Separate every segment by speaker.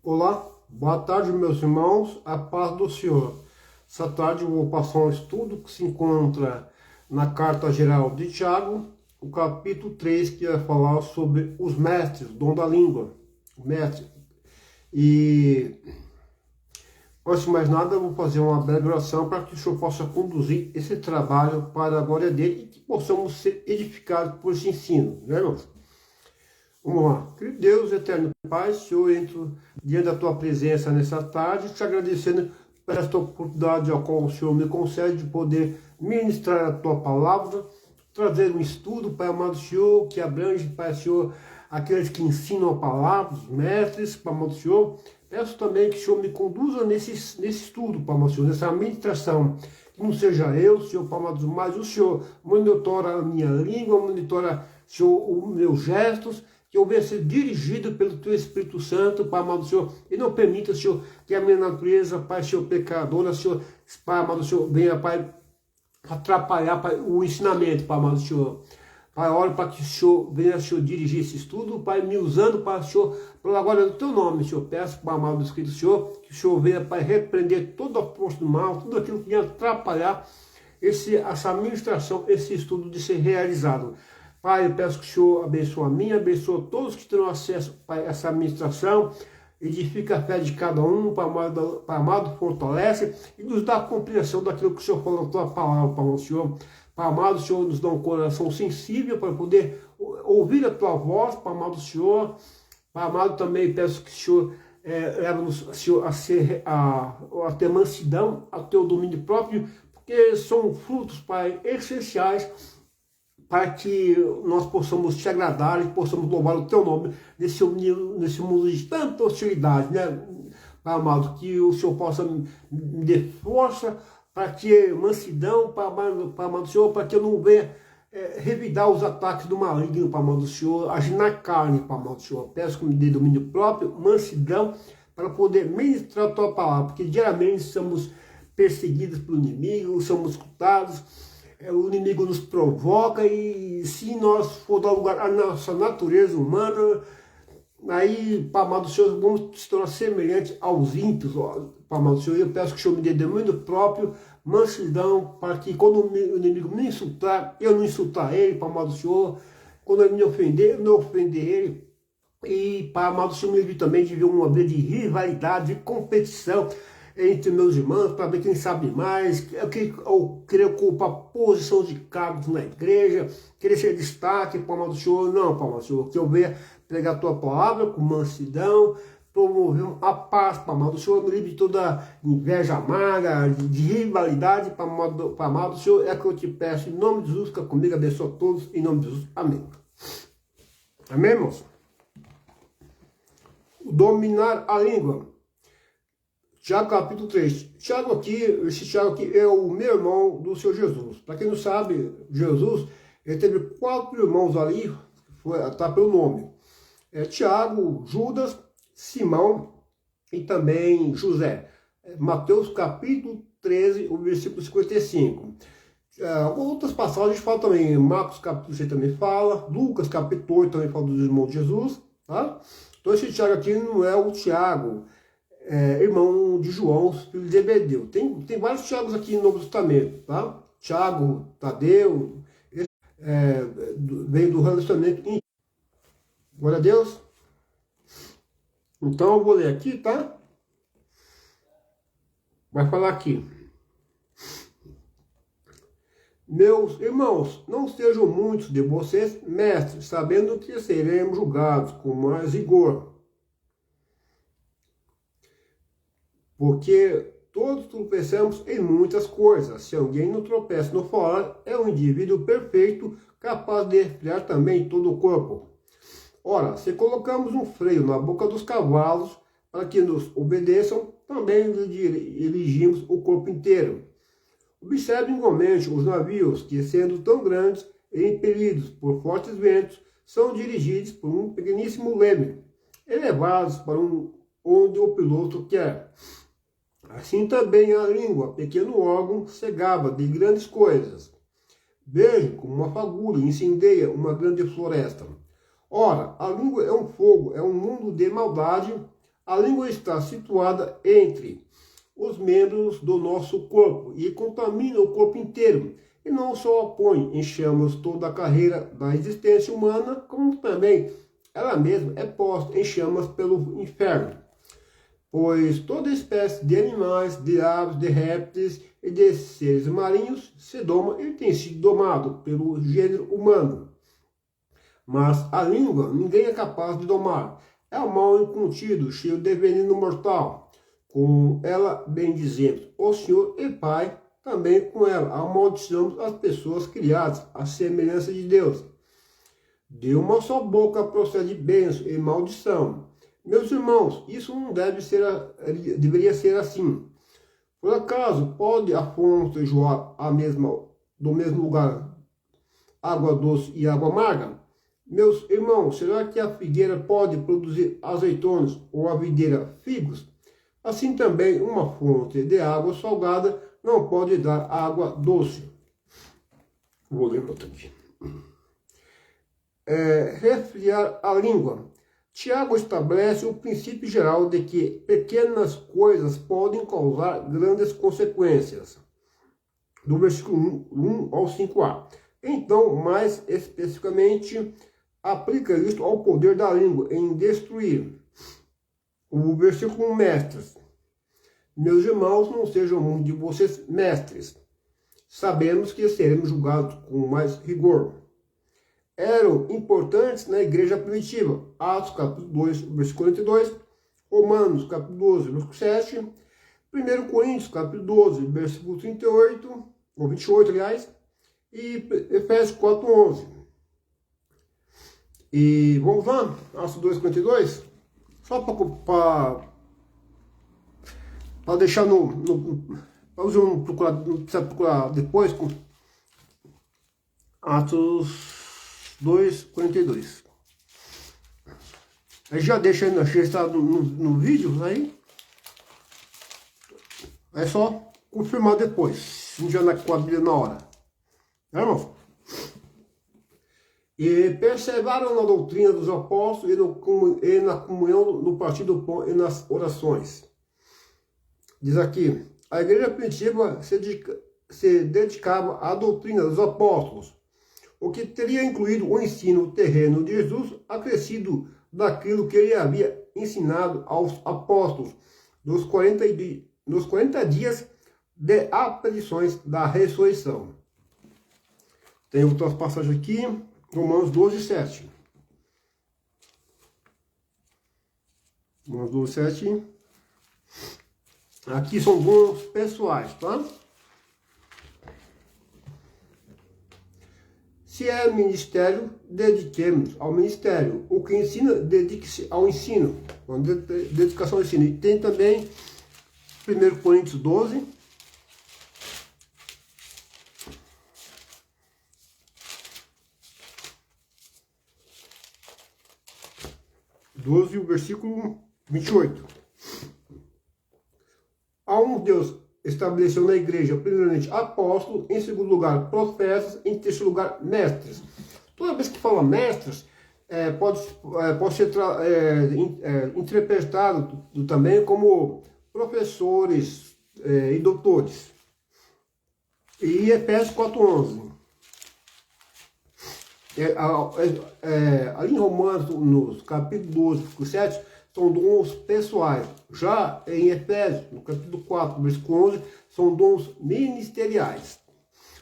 Speaker 1: Olá, boa tarde, meus irmãos, a paz do Senhor. Essa tarde eu vou passar um estudo que se encontra na Carta Geral de Tiago, o capítulo 3, que vai falar sobre os mestres, dom da língua, o mestre. E, antes de mais nada, eu vou fazer uma breve oração para que o Senhor possa conduzir esse trabalho para a glória dele e que possamos ser edificados por esse ensino, né, irmãos? Vamos lá. Querido Deus, eterno Pai, Senhor, entro diante da Tua presença nessa tarde, te agradecendo por esta oportunidade a qual o Senhor me concede de poder ministrar a Tua palavra, trazer um estudo, Pai amado Senhor, que abrange, Pai Senhor, aqueles que ensinam a palavra, os mestres, Pai amado Senhor. Peço também que o Senhor me conduza nesse estudo, Pai amado Senhor, nessa ministração. Que não seja eu, Senhor, Pai amado, mas o Senhor monitora a minha língua, monitora, Senhor, os meus gestos, que eu venha ser dirigido pelo Teu Espírito Santo, Pai amado Senhor, e não permita, Senhor, que a minha natureza, Pai, Senhor, pecadora, Senhor, Pai amado Senhor, venha, Pai, atrapalhar, Pai, o ensinamento, Pai amado Senhor. Pai, oro para que o Senhor venha, Senhor, dirigir esse estudo, Pai, me usando, Pai, Senhor, pela glória do Teu nome, Senhor. Peço, Pai amado Espírito Senhor, que o Senhor venha, Pai, repreender toda a força do mal, tudo aquilo que venha atrapalhar essa ministração, esse estudo de ser realizado. Pai, eu peço que o Senhor abençoe a mim, abençoe todos que terão acesso, Pai, a essa administração, edifica a fé de cada um, Pai amado, fortalece e nos dá a compreensão daquilo que o Senhor falou na Tua palavra, Pai amado, Senhor. Pai amado, Senhor, nos dá um coração sensível para poder ouvir a Tua voz, Pai amado, Senhor. Pai amado, também peço que o Senhor leve-nos, Senhor, a ter mansidão, a ter o domínio próprio, porque são frutos, Pai, essenciais para que nós possamos te agradar e possamos louvar o Teu nome nesse mundo de tanta hostilidade, né, Pai amado? Que o Senhor possa me dar força para que mansidão, Pai amado Senhor, para que eu não venha revidar os ataques do maligno, Pai amado Senhor, agir na carne, Pai amado Senhor. Peço que me dê domínio próprio, mansidão, para poder ministrar a Tua palavra, porque diariamente somos perseguidos pelo inimigo, somos escutados, o inimigo nos provoca e se nós for dar lugar à nossa natureza humana, aí, Pai amado Senhor, vamos se tornar semelhantes aos ímpios, Pai amado Senhor. Eu peço que o Senhor me dê domínio próprio, mansidão, para que quando o inimigo me insultar, eu não insultar ele, Pai amado Senhor. Quando ele me ofender, eu não ofender ele. E, Pai amado Senhor, me livre também de ver uma vida de rivalidade, de competição entre meus irmãos, para ver quem sabe mais, eu querer ocupar posição de cargos na igreja, querer ser destaque, Pai amado Senhor. Não, Pai amado Senhor, que eu venha pregar a Tua palavra com mansidão, promover a paz, Pai amado Senhor, me livre de toda inveja amarga, de rivalidade, Pai amado Senhor, é que eu te peço, em nome de Jesus, fica comigo, abençoa todos, em nome de Jesus, amém. Amém, irmãos? Dominar a língua. Tiago capítulo 3. Esse Tiago aqui é o meu irmão do Senhor Jesus. Para quem não sabe, Jesus, ele teve 4 irmãos ali, tá pelo nome. Tiago, Judas, Simão e também José. Mateus capítulo 13, o versículo 55. Outras passagens falam também, Marcos capítulo 6 também fala, Lucas capítulo 8 também fala dos irmãos de Jesus. Tá? Então esse Tiago aqui não é o Tiago, irmão de João, filho de Zebedeu. Tem vários Tiagos aqui no Novo Testamento, tá? Tiago, Tadeu, veio do relacionamento íntimo. Glória a Deus. Então eu vou ler aqui, tá? Vai falar aqui. Meus irmãos, não sejam muitos de vocês mestres, sabendo que seremos julgados com mais rigor. Porque todos tropeçamos em muitas coisas. Se alguém não tropeça no falar, é um indivíduo perfeito, capaz de resfriar também todo o corpo. Ora, se colocamos um freio na boca dos cavalos para que nos obedeçam, também dirigimos o corpo inteiro. Observe igualmente os navios que, sendo tão grandes e impelidos por fortes ventos, são dirigidos por um pequeníssimo leme, elevados para onde o piloto quer. Assim também a língua, pequeno órgão, se gaba de grandes coisas. Vejam como uma fagulha incendeia uma grande floresta. Ora, a língua é um fogo, é um mundo de maldade. A língua está situada entre os membros do nosso corpo e contamina o corpo inteiro. E não só põe em chamas toda a carreira da existência humana, como também ela mesma é posta em chamas pelo inferno. Pois toda espécie de animais, de aves, de répteis e de seres marinhos se doma e tem sido domado pelo gênero humano. Mas a língua ninguém é capaz de domar. É um mal incontido, cheio de veneno mortal. Com ela bendizemos o Senhor e Pai, também com ela amaldiçoamos as pessoas criadas à semelhança de Deus. De uma só boca procede bênção e maldição. Meus irmãos, isso não deveria ser assim. Por acaso, pode a fonte jogar do mesmo lugar água doce e água amarga? Meus irmãos, será que a figueira pode produzir azeitonas ou a videira figos? Assim também uma fonte de água salgada não pode dar água doce. Vou ler outra aqui. Resfriar a língua. Tiago estabelece o princípio geral de que pequenas coisas podem causar grandes consequências. Do versículo 1 ao 5a. Então, mais especificamente, aplica isto ao poder da língua em destruir. O versículo 1, mestres. Meus irmãos, não sejam muitos de vocês mestres. Sabemos que seremos julgados com mais rigor. Eram importantes na igreja primitiva. Atos capítulo 2, versículo 42. Romanos capítulo 12, versículo 7. 1 Coríntios capítulo 12, versículo 38, ou 28, aliás. E Efésios 4, 11. E vamos lá, Atos 2, 42. Só para deixar para você não precisa procurar depois, com Atos 2, 42. Aí já deixa aí registrado no vídeo, aí é só confirmar depois, se já com a Bíblia na hora. Né, irmão? E perseveraram na doutrina dos apóstolos e na comunhão, no partir do pão e nas orações. Diz aqui, a igreja primitiva se dedicava à doutrina dos apóstolos, o que teria incluído o ensino terreno de Jesus, acrescido daquilo que ele havia ensinado aos apóstolos nos 40 dias de aparições da ressurreição. Tem outras passagens aqui, Romanos 12, 7. Romanos 12, 7. Aqui são bons pessoais, tá? Se é ministério, dediquemos ao ministério. O que ensina, dedique-se ao ensino. Dedicação ao ensino. E tem também 1 Coríntios 12. 12, o versículo 28. Há um Deus estabeleceu na igreja, primeiramente, apóstolos, em segundo lugar, profetas, em terceiro lugar, mestres. Toda vez que fala mestres, pode ser interpretado também como professores e doutores. E Efésios 4:11. Ali em Romanos, no capítulo 12, versículo 7, são dons pessoais. Já em Efésios, no capítulo 4, versículo 11, são dons ministeriais.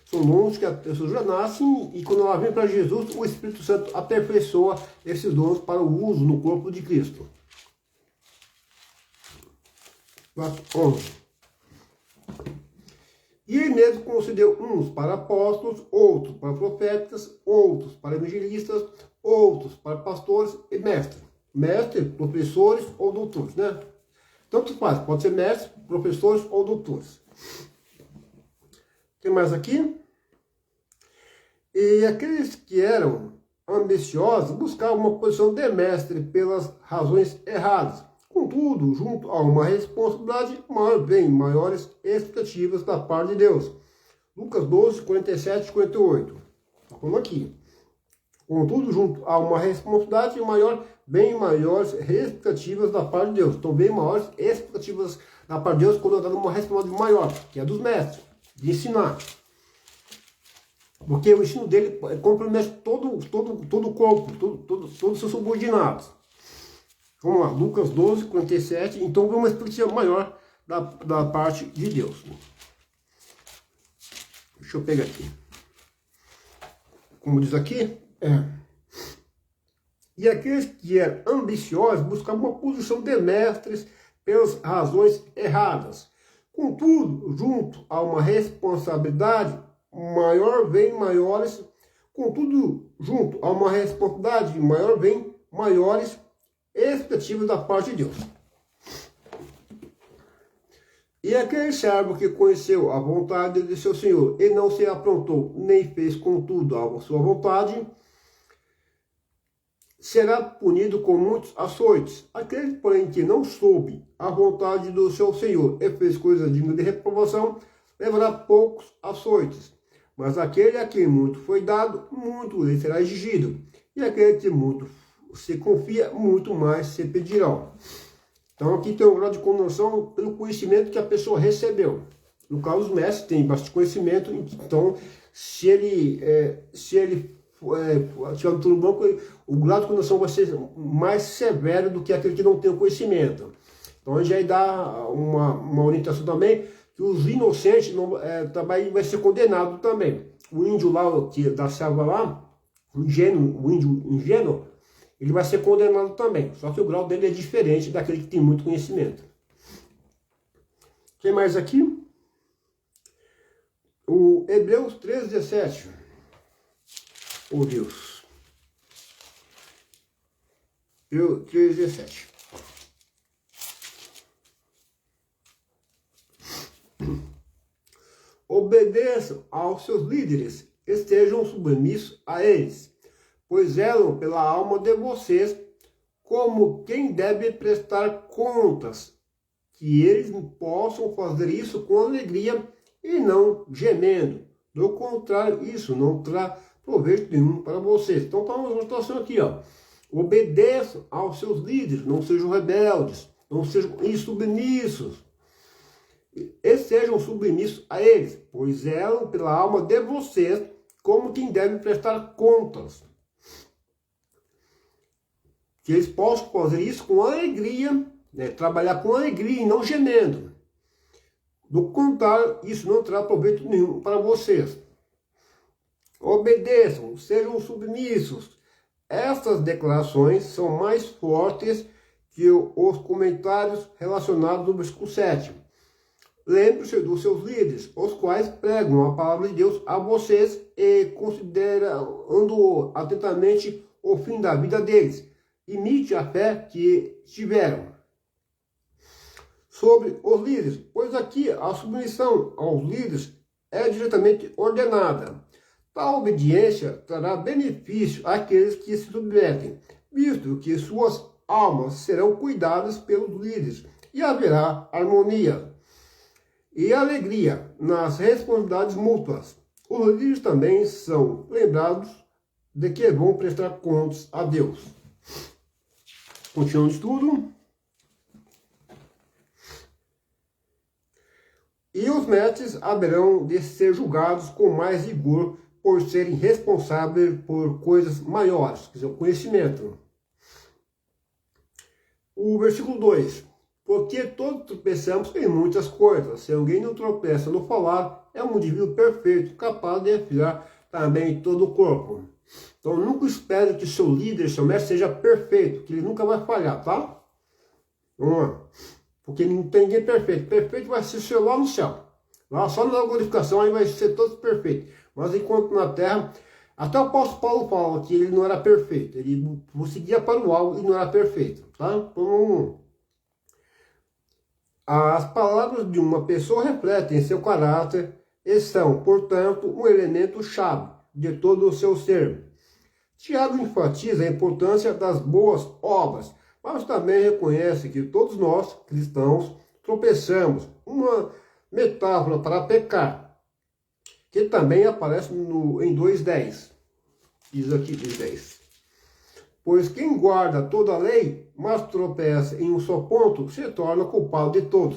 Speaker 1: São dons que a pessoa já nasce e quando ela vem para Jesus, o Espírito Santo aperfeiçoa esses dons para o uso no corpo de Cristo. 11. E ele mesmo concedeu uns para apóstolos, outros para profetas, outros para evangelistas, outros para pastores e mestres. Mestres, professores ou doutores, né? Tanto faz, pode ser mestres, professores ou doutores. Tem mais aqui? E aqueles que eram ambiciosos buscavam uma posição de mestre pelas razões erradas. Contudo, junto a uma responsabilidade maior, vem maiores expectativas da parte de Deus. Lucas 12, 47 e 58. Está falando aqui. Contudo, junto a uma responsabilidade maior, bem maiores expectativas da parte de Deus. Então, bem maiores expectativas da parte de Deus quando é dado uma responsabilidade maior, que é dos mestres, de ensinar. Porque o ensino dele compromete todo o corpo, todos os seus subordinados. Vamos lá, Lucas 12, 47. Então, vem uma expectativa maior da parte de Deus. Deixa eu pegar aqui. Como diz aqui, e aqueles que eram ambiciosos buscavam uma posição de mestres pelas razões erradas. Contudo, junto a uma responsabilidade maior vem maiores. Contudo, junto a uma responsabilidade maior vem maiores expectativas da parte de Deus. E aquele servo que conheceu a vontade de seu senhor e não se aprontou, nem fez contudo a sua vontade, será punido com muitos açoites. Aquele, porém, que não soube a vontade do seu senhor e fez coisas dignas de reprovação, levará poucos açoites. Mas aquele a quem muito foi dado, muito lhe será exigido. E aquele que muito se confia, muito mais se pedirá. Então aqui tem um grau de condenação pelo conhecimento que a pessoa recebeu. No caso, os mestres têm bastante conhecimento, então se ele tiver no turno branco, o grau de condenação vai ser mais severo do que aquele que não tem o conhecimento. Então já dá uma orientação também, que os inocentes também vai ser condenado também. O índio lá, da selva lá, o índio ingênuo, ele vai ser condenado também. Só que o grau dele é diferente daquele que tem muito conhecimento. Quem mais aqui? O Hebreus 13, 17. Oh Deus. Hebreus 13, 17. Obedeçam aos seus líderes, estejam submissos a eles, pois zelam pela alma de vocês, como quem deve prestar contas, que eles possam fazer isso com alegria e não gemendo. Do contrário, isso não terá proveito nenhum para vocês. Então está uma situação aqui, ó. Obedeçam aos seus líderes, não sejam rebeldes, não sejam insubmissos. E sejam submissos a eles, pois zelam pela alma de vocês, como quem deve prestar contas. Que eles possam fazer isso com alegria, trabalhar com alegria e não gemendo. Do contrário, isso não terá proveito nenhum para vocês. Obedeçam, sejam submissos. Estas declarações são mais fortes que os comentários relacionados no versículo 7. Lembre-se dos seus líderes, os quais pregam a palavra de Deus a vocês e considerando atentamente o fim da vida deles. Imite a fé que tiveram. Sobre os líderes, pois aqui a submissão aos líderes é diretamente ordenada. Tal obediência trará benefício àqueles que se submetem, visto que suas almas serão cuidadas pelos líderes e haverá harmonia e alegria nas responsabilidades mútuas. Os líderes também são lembrados de que vão prestar contas a Deus. Continuando o estudo. E os mestres haverão de ser julgados com mais rigor por serem responsáveis por coisas maiores, quer dizer, o conhecimento. O versículo 2. Porque todos tropeçamos em muitas coisas. Se alguém não tropeça no falar, é um indivíduo perfeito, capaz de afiar também todo o corpo. Então nunca espere que seu líder, seu mestre seja perfeito, que ele nunca vai falhar, tá? Vamos lá. Porque não tem ninguém perfeito. Perfeito vai ser seu lá no céu. Lá só na glorificação aí vai ser todos perfeitos. Mas enquanto na terra, até o apóstolo Paulo fala que ele não era perfeito. Ele seguia para o alvo e não era perfeito, tá? Então, as palavras de uma pessoa refletem seu caráter e são, portanto, um elemento chave de todo o seu ser. Tiago enfatiza a importância das boas obras, mas também reconhece que todos nós, cristãos, tropeçamos. Uma metáfora para pecar, que também aparece em 2:10. Diz aqui, 2:10. Pois quem guarda toda a lei, mas tropeça em um só ponto, se torna culpado de todos.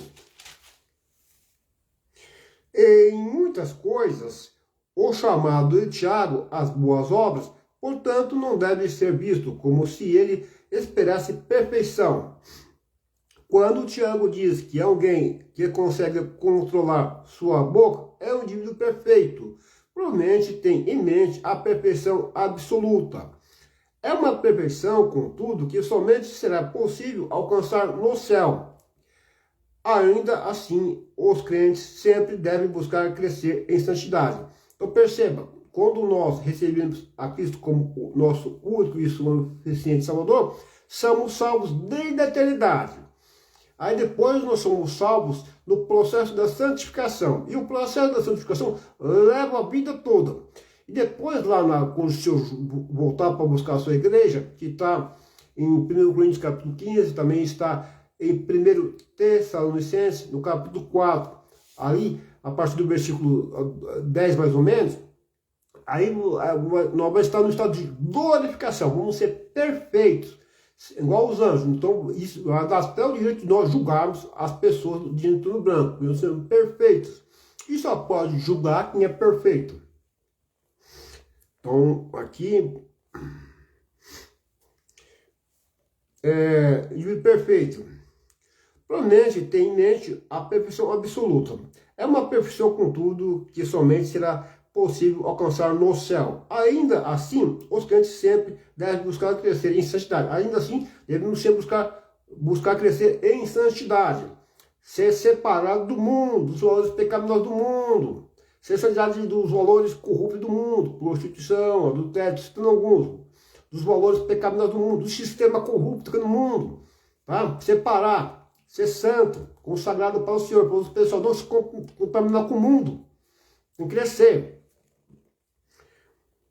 Speaker 1: E em muitas coisas, o chamado de Tiago, as boas obras, portanto, não deve ser visto como se ele esperasse perfeição. Quando Tiago diz que alguém que consegue controlar sua boca é um indivíduo perfeito, provavelmente tem em mente a perfeição absoluta. É uma perfeição, contudo, que somente será possível alcançar no céu. Ainda assim, os crentes sempre devem buscar crescer em santidade. Então perceba, quando nós recebemos a Cristo como o nosso único e suficiente Salvador, somos salvos desde a eternidade. Aí depois nós somos salvos no processo da santificação. E o processo da santificação leva a vida toda. E depois quando o senhor voltar para buscar a sua igreja, que está em 1 Coríntios capítulo 15, também está em 1 Tessalonicenses, no capítulo 4, ali, a partir do versículo 10 mais ou menos, aí nós vamos estar no estado de glorificação, vamos ser perfeitos, igual os anjos. Então, isso vai dar até o direito de nós julgarmos as pessoas de trono branco, nós sermos perfeitos. E só pode julgar quem é perfeito. Então, aqui, indivíduo perfeito. Provavelmente tem em mente a perfeição absoluta. É uma perfeição, contudo, que somente será possível alcançar no céu. Ainda assim, os crentes sempre devem buscar crescer em santidade. Ainda assim, devemos sempre buscar crescer em santidade. Ser separado do mundo, dos valores pecaminosos do mundo. Ser santidade dos valores corruptos do mundo, prostituição, adultério, citando alguns. Dos valores pecaminosos do mundo, do sistema corrupto que é no mundo. Tá? Separar. Ser santo, consagrado para o Senhor, para os pessoal não se contaminar com o mundo. Tem que crescer.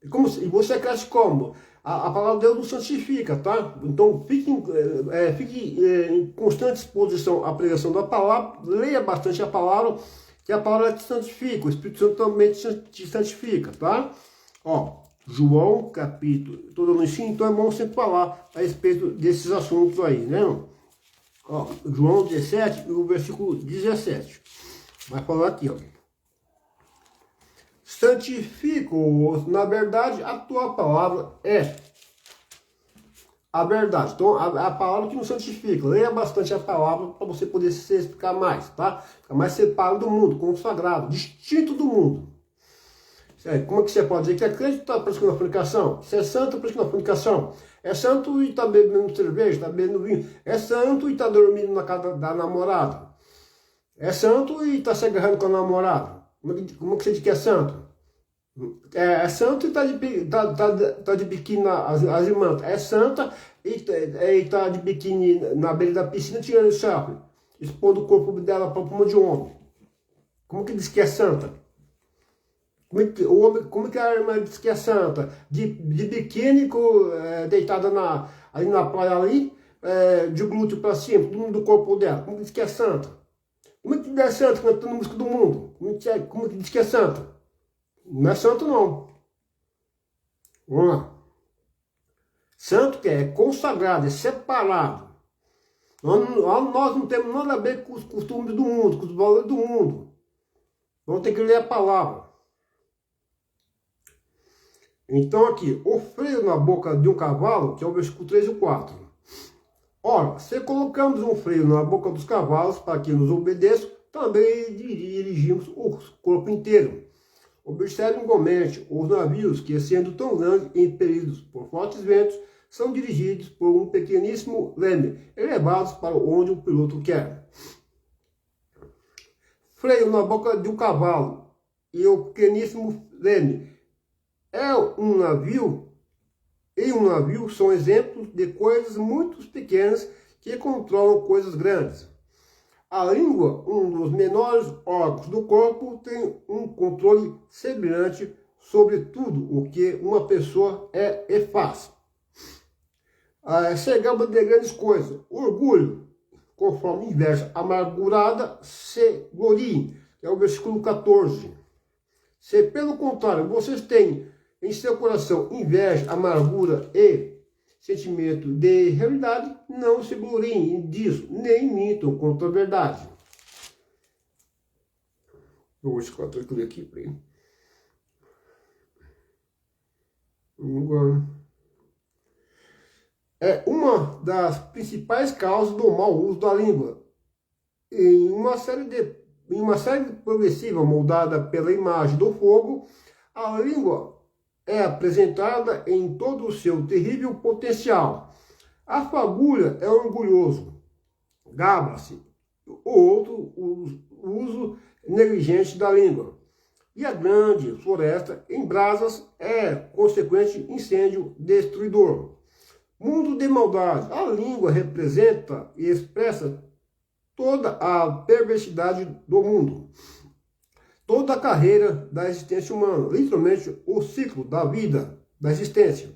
Speaker 1: E você cresce como? A palavra de Deus nos santifica, tá? Então fique em constante exposição à pregação da palavra, leia bastante a palavra, que a palavra te santifica, o Espírito Santo também te santifica, tá? Ó, João capítulo, estou dando ensino, então é bom sempre falar a respeito desses assuntos aí, né? Ó, João 17, o versículo 17. Vai falar aqui, ó. Santifico-os na verdade, a tua palavra é a verdade. Então, a palavra que nos santifica. Leia bastante a palavra para você poder se explicar mais, tá? Ficar mais separado do mundo, consagrado, distinto do mundo. Como é que você pode dizer que é crente e está praticando a fornicação? Se é santo, está praticando a fornicação. É santo e está bebendo cerveja, está bebendo vinho. É santo e está dormindo na casa da namorada. É santo e está se agarrando com a namorada. Como é que você diz que é santo? É santo e está de biquíni as irmãs. É santa e está de biquíni na beira da piscina tirando selfie, expondo o corpo dela para uma de homem. Como que diz que é santa? Como que a irmã diz que é santa? De biquíni, deitada ali na praia ali, de glúteo para cima, do corpo dela. Como que diz que é santa? Como que é santa cantando música do mundo? Como que diz que é santa? Não é santo não. Vamos lá. Santo que é consagrado, é separado. Nós não temos nada a ver com os costumes do mundo, com os valores do mundo. Vamos ter que ler a palavra. Então aqui, o freio na boca de um cavalo, que é o versículo 3 e 4. Ora, se colocamos um freio na boca dos cavalos para que nos obedeçam, também dirigimos o corpo inteiro. Observem igualmente os navios que, sendo tão grandes e impelidos por fortes ventos, são dirigidos por um pequeníssimo leme, elevados para onde o piloto quer. Freio na boca de um cavalo e o pequeníssimo leme. Um navio são exemplos de coisas muito pequenas que controlam coisas grandes. A língua, um dos menores órgãos do corpo, tem um controle semelhante sobre tudo o que uma pessoa é e faz. Chegamos de grandes coisas. Orgulho, conforme inveja amargurada, se gloriem, que é o versículo 14. Se pelo contrário vocês têm em seu coração inveja, amargura e sentimento de realidade, não se gloriem disso, nem mintam contra a verdade. Eu vou escrever aqui para ele. É uma das principais causas do mau uso da língua. Em uma série progressiva moldada pela imagem do fogo, a língua é apresentada em todo o seu terrível potencial. A fagulha é orgulhoso, gaba-se, o outro o uso negligente da língua. E a grande floresta em brasas é consequente incêndio destruidor. Mundo de maldade. A língua representa e expressa toda a perversidade do mundo, toda a carreira da existência humana, literalmente o ciclo da vida, da existência.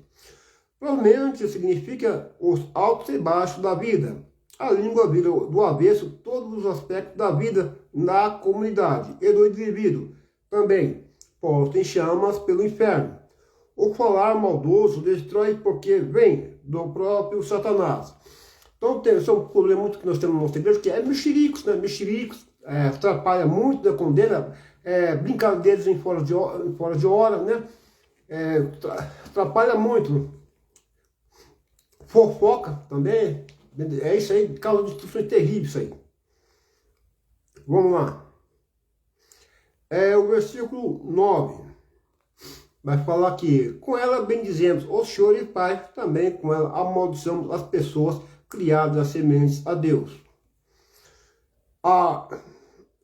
Speaker 1: Provavelmente significa os altos e baixos da vida. A língua vira do avesso todos os aspectos da vida na comunidade e do indivíduo, também posto em chamas pelo inferno. O falar maldoso destrói porque vem do próprio Satanás. Então, esse é um problema muito que nós temos na nossa igreja, que é mexericos, né? Mexericos, atrapalha muito, né? Condena, brincadeiras em fora de hora, né? Atrapalha muito. Fofoca também, é isso aí, causa destruições terríveis isso aí. Vamos lá. O versículo 9. Vai falar que com ela bendizemos o Senhor e Pai, também com ela amaldiçoamos as pessoas criadas a sementes a Deus.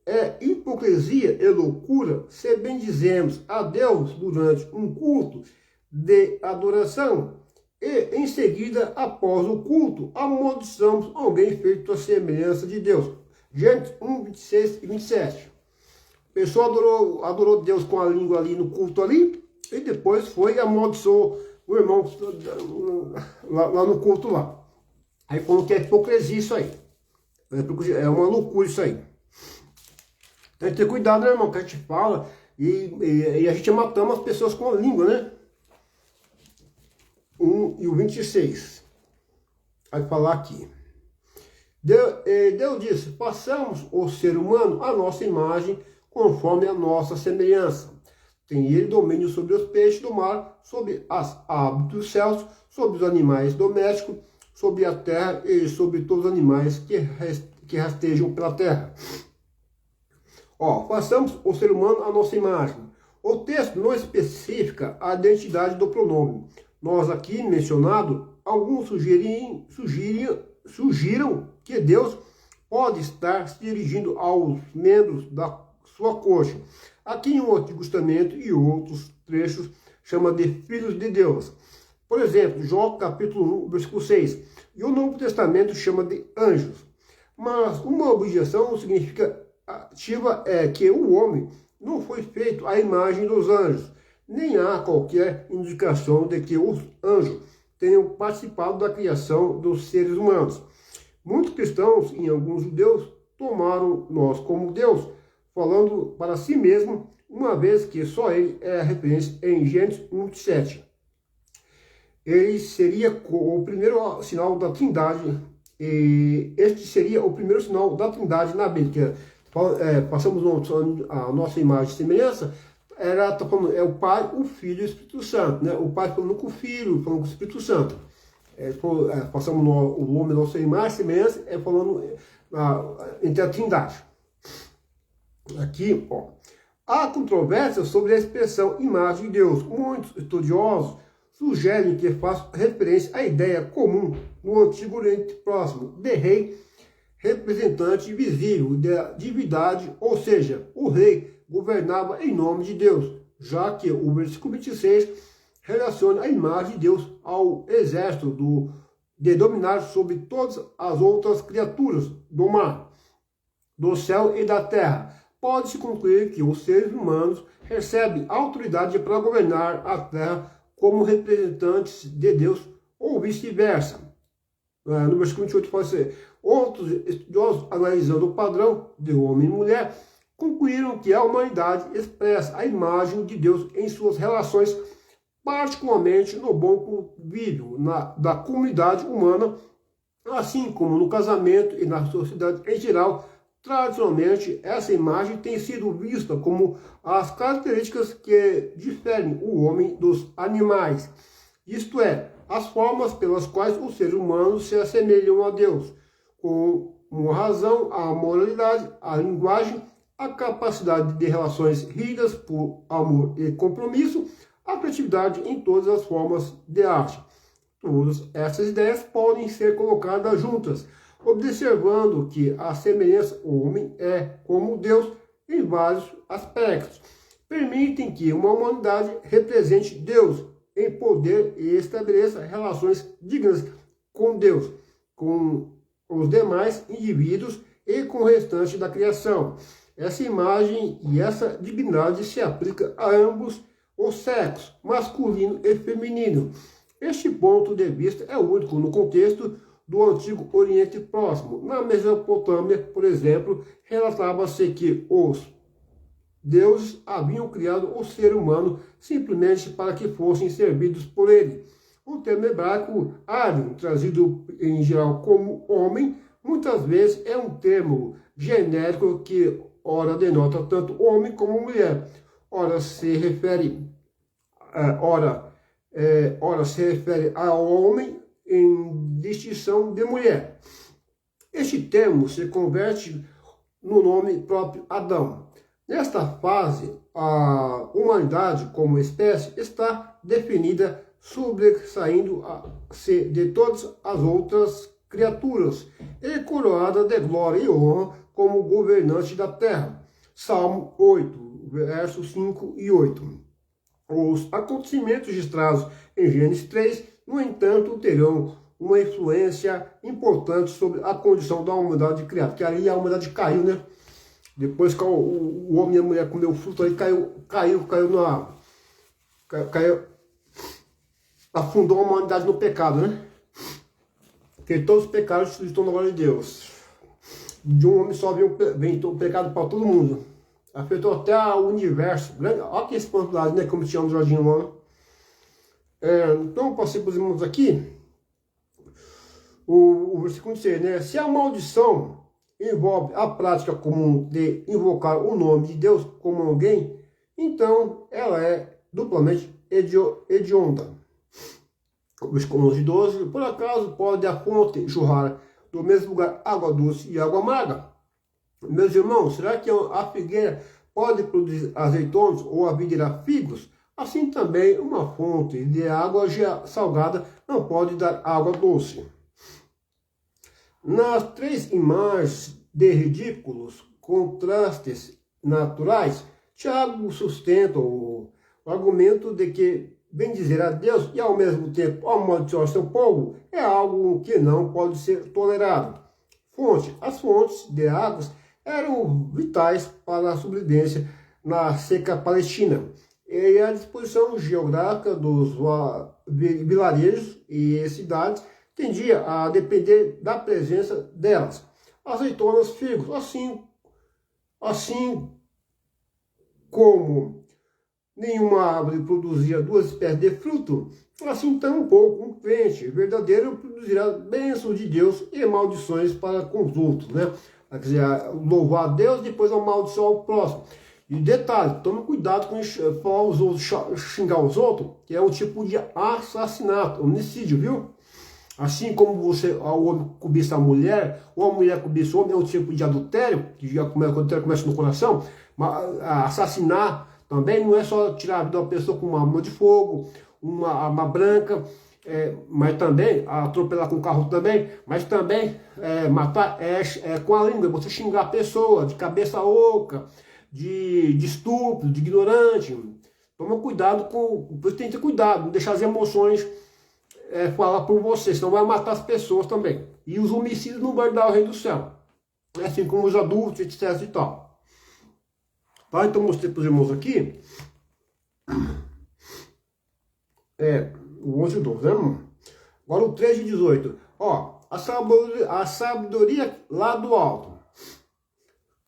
Speaker 1: É hipocrisia e loucura se bendizemos a Deus durante um culto de adoração e em seguida, após o culto, amaldiçoamos alguém feito à semelhança de Deus. Gênesis 1, 26 e 27. A pessoa adorou Deus com a língua ali no culto ali, e depois foi e amaldiçoou o irmão lá no culto lá. Aí falou que é hipocrisia isso aí. É uma loucura isso aí. Tem que ter cuidado, né, irmão, que a gente fala e a gente matamos as pessoas com a língua, né? 1 e o 26. Vai falar aqui. Deus disse, façamos o ser humano a nossa imagem, conforme a nossa semelhança. Tem ele domínio sobre os peixes do mar, sobre as aves dos céus, sobre os animais domésticos, sobre a terra e sobre todos os animais que rastejam pela terra. Façamos o ser humano a nossa imagem. O texto não especifica a identidade do pronome. Nós aqui mencionado, alguns sugiram que Deus pode estar se dirigindo aos membros da sua corte. Aqui no Antigo Testamento e outros trechos chama de filhos de Deus. Por exemplo, Jó capítulo 1, versículo 6. E o Novo Testamento chama de anjos. Mas uma objeção significativa é que o homem não foi feito à imagem dos anjos. Nem há qualquer indicação de que os anjos tenham participado da criação dos seres humanos. Muitos cristãos e alguns judeus tomaram nós como Deus, falando para si mesmo, uma vez que só ele é a referência em Gênesis 1:7. Ele seria o primeiro sinal da Trindade, e este seria o primeiro sinal da Trindade na Bíblia. Passamos a nossa imagem e semelhança, é o Pai, o Filho e o Espírito Santo, né? O Pai falando com o Filho, falando com o Espírito Santo. Passamos o homem da nossa imagem e semelhança, falando entre a Trindade. Aqui, há controvérsia sobre a expressão imagem de Deus. Muitos estudiosos sugerem que faz referência à ideia comum no Antigo Oriente Próximo de rei, representante visível da divindade, ou seja, o rei governava em nome de Deus, já que o versículo 26 relaciona a imagem de Deus ao exército de dominar sobre todas as outras criaturas do mar, do céu e da terra. Pode-se concluir que os seres humanos recebem autoridade para governar a terra como representantes de Deus, ou vice-versa. No versículo 28 pode ser. Outros estudiosos, analisando o padrão de homem e mulher, concluíram que a humanidade expressa a imagem de Deus em suas relações particularmente no bom convívio da comunidade humana, assim como no casamento e na sociedade em geral. Tradicionalmente, essa imagem tem sido vista como as características que diferem o homem dos animais, isto é, as formas pelas quais os seres humanos se assemelham a Deus, com uma razão, a moralidade, a linguagem, a capacidade de relações ridas por amor e compromisso, a criatividade em todas as formas de arte. Todas essas ideias podem ser colocadas juntas, observando que a semelhança do homem é como Deus em vários aspectos. Permitem que uma humanidade represente Deus em poder e estabeleça relações dignas com Deus, com os demais indivíduos e com o restante da criação. Essa imagem e essa dignidade se aplica a ambos os sexos, masculino e feminino. Este ponto de vista é único no contexto do Antigo Oriente Próximo. Na Mesopotâmia, por exemplo, relatava-se que os deuses haviam criado o ser humano simplesmente para que fossem servidos por ele. O termo hebraico Adam, trazido em geral como homem, muitas vezes é um termo genérico que ora denota tanto homem como mulher. Ora se refere ao homem em distinção de mulher. Este termo se converte no nome próprio Adão. Nesta fase, a humanidade como espécie está definida sobressaindo-se de todas as outras criaturas e coroada de glória e honra como governante da terra. Salmo 8, versos 5 e 8. Os acontecimentos registrados em Gênesis 3, no entanto, terão uma influência importante sobre a condição da humanidade criada, porque ali a humanidade caiu, né? Depois que o homem e a mulher comeu o fruto, aí afundou a humanidade no pecado, né? Porque todos os pecados estão na glória de Deus. De um homem só vem o pecado para todo mundo. Afetou até o universo. Olha que responsabilidade, né? Como tinha no jardim humano. Então, passei para os irmãos aqui. O versículo 6, né? Se a maldição envolve a prática comum de invocar o nome de Deus como alguém, então ela é duplamente hedionda. Versículo 11 e 12. Por acaso pode a fonte jorrar do mesmo lugar água doce e água amarga? Meus irmãos, será que a figueira pode produzir azeitonas ou a videira figos? Assim também uma fonte de água salgada não pode dar água doce. Nas três imagens de ridículos contrastes naturais, Tiago sustenta o argumento de que bendizer a Deus e ao mesmo tempo amaldiçoar seu povo é algo que não pode ser tolerado. As fontes de águas eram vitais para a sobrevivência na seca palestina e a disposição geográfica dos vilarejos e cidades tendia a depender da presença delas. Azeitonas, figos, assim como nenhuma árvore produzia duas espécies de fruto, assim tampouco um crente verdadeiro produzirá bênçãos de Deus e maldições para com os outros, né? Quer dizer, louvar a Deus e depois amaldiçoar o próximo. E detalhe, tome cuidado com falar os outros, xingar os outros, que é um tipo de assassinato, homicídio, viu? Assim como o homem cobiça a mulher, ou a mulher cobiça o homem, é um tipo de adultério, que já começa no coração, mas assassinar também não é só tirar a vida da pessoa com uma arma de fogo, uma arma branca, mas também atropelar com o carro também, mas também matar com a língua, você xingar a pessoa de cabeça oca, de estúpido, de ignorante. Toma cuidado você tem que ter cuidado, não deixar as emoções falar por você, senão vai matar as pessoas também. E os homicídios não vão dar o reino do céu. Assim como os adultos, etc e tal. Tá? Então mostrei para os irmãos aqui. O 11 e 12, né, irmão? Agora o 13 e 18. Ó, a sabedoria lá do alto.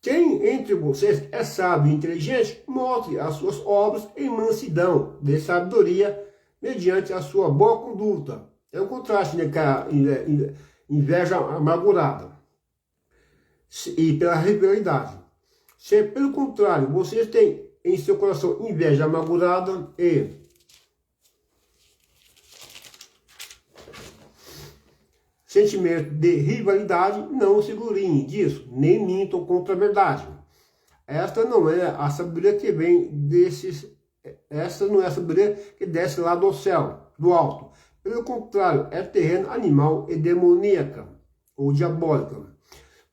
Speaker 1: Quem entre vocês é sábio e inteligente, mostre as suas obras em mansidão de sabedoria mediante a sua boa conduta. É um contraste, né, com a inveja amargurada e pela rivalidade. Se, pelo contrário, vocês têm em seu coração inveja amargurada e sentimento de rivalidade, não se gloriem disso, nem mintam contra a verdade. Esta não é a sabedoria que vem desses. Esta não é a sabedoria que desce lá do céu, do alto. Pelo contrário, é terreno, animal e demoníaca, ou diabólica.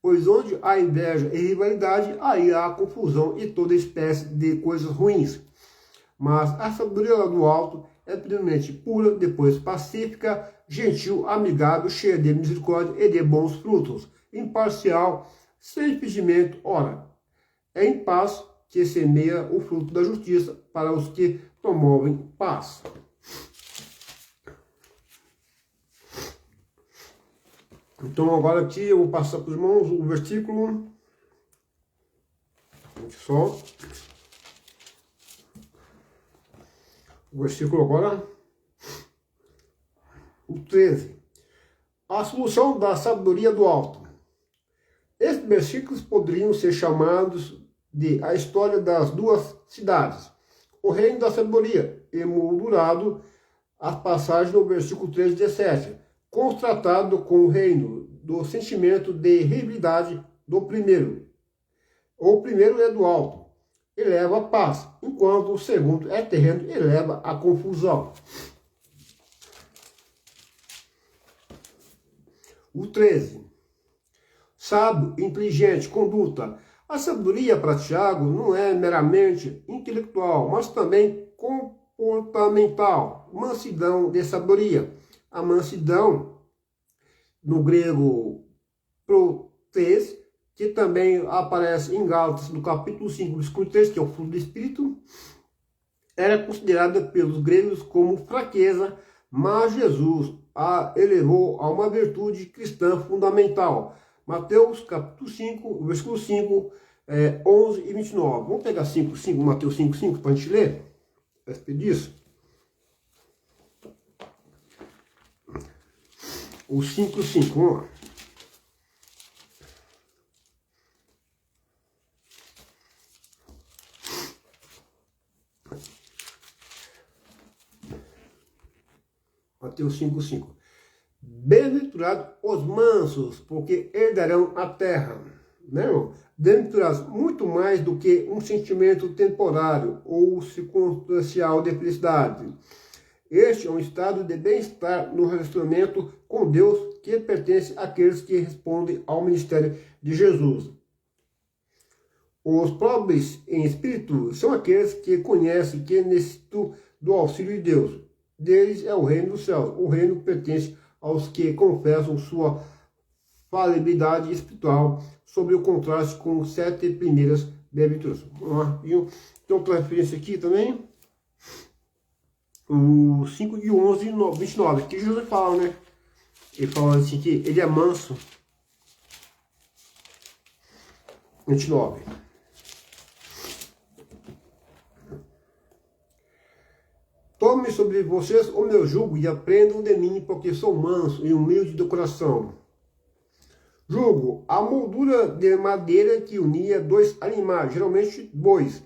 Speaker 1: Pois onde há inveja e rivalidade, aí há confusão e toda espécie de coisas ruins. Mas a sabedoria lá do alto é primeiramente pura, depois pacífica, gentil, amigável, cheia de misericórdia e de bons frutos, imparcial, sem fingimento. Ora, é em paz que semeia o fruto da justiça para os que promovem paz. Então agora aqui eu vou passar para os irmãos o versículo. Só. O versículo agora. O 13. A solução da sabedoria do alto. Estes versículos poderiam ser chamados de a história das duas cidades. O reino da sabedoria, emoldurado as passagens no versículo 13 e 17. Contratado com o reino do sentimento de rivalidade do primeiro. O primeiro é do alto, eleva a paz, enquanto o segundo é terreno, eleva a confusão. O 13. Sábio, inteligente, conduta. A sabedoria para Tiago não é meramente intelectual, mas também comportamental. Mansidão de sabedoria. A mansidão, no grego protes, que também aparece em Gálatas, no capítulo 5, versículo 3, que é o fruto do Espírito, era considerada pelos gregos como fraqueza, mas Jesus a elevou a uma virtude cristã fundamental. Mateus capítulo 5, versículo 5, 11 e 29. Vamos pegar Mateus 5, 5 para a gente ler a respeito disso. O 5, 5, vamos lá. Mateus 5, 5. Bem-aventurados os mansos, porque herdarão a terra. Não? Bem-aventurados muito mais do que um sentimento temporário ou circunstancial de felicidade. Este é um estado de bem-estar no relacionamento com Deus que pertence àqueles que respondem ao ministério de Jesus. Os pobres em espírito são aqueles que conhecem que necessitam do auxílio de Deus. Deles é o reino dos céus. O reino pertence aos que confessam sua falibilidade espiritual, sobre o contraste com os 7 primeiras bem-aventuranças. Tem outra referência aqui também. O 5 de 11 e 29, que Jesus fala, né? Ele fala assim que ele é manso. 29. Tome sobre vocês o meu jugo e aprendam de mim, porque sou manso e humilde de coração. Jugo, a moldura de madeira que unia dois animais, geralmente bois,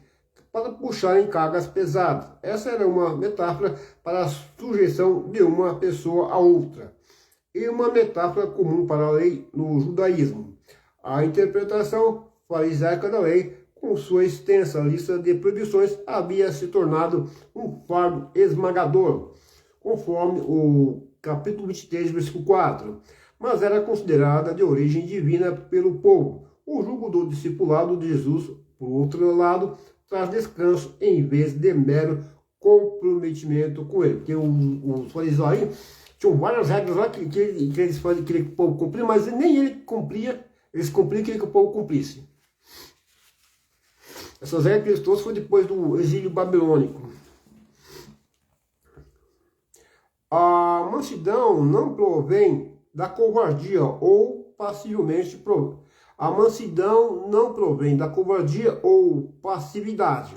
Speaker 1: para puxarem cargas pesadas. Essa era uma metáfora para a sujeição de uma pessoa a outra, e uma metáfora comum para a lei no judaísmo. A interpretação farisaica da lei, com sua extensa lista de proibições, havia se tornado um fardo esmagador, conforme o capítulo 23, versículo 4, mas era considerada de origem divina pelo povo. O jugo do discipulado de Jesus, por outro lado, traz descanso em vez de mero comprometimento com ele. Porque os fariseus aí tinham várias regras lá que eles queriam que o povo cumpria, mas nem ele cumpria, eles cumpriam e queriam que o povo cumprisse. Essas regras que eles trouxeram foi depois do exílio babilônico. A mansidão não provém da covardia ou passivelmente provém. A mansidão não provém da covardia ou passividade.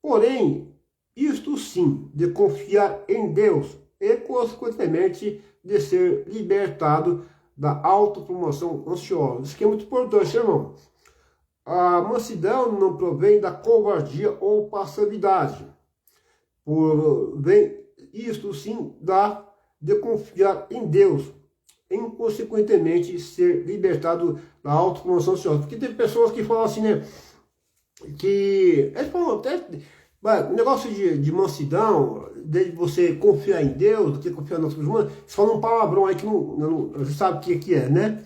Speaker 1: Porém, isto sim, de confiar em Deus e, consequentemente, de ser libertado da autopromoção ansiosa. Isso aqui é muito importante, irmão. A mansidão não provém da covardia ou passividade. Vem isto sim de confiar em Deus, e consequentemente ser libertado da autopromoção ansiosa. Porque tem pessoas que falam assim, né? Que eles falam até o negócio de mansidão, de você confiar em Deus, de confiar nas coisas humanas, eles falam um palavrão aí que não sabe o que é, né?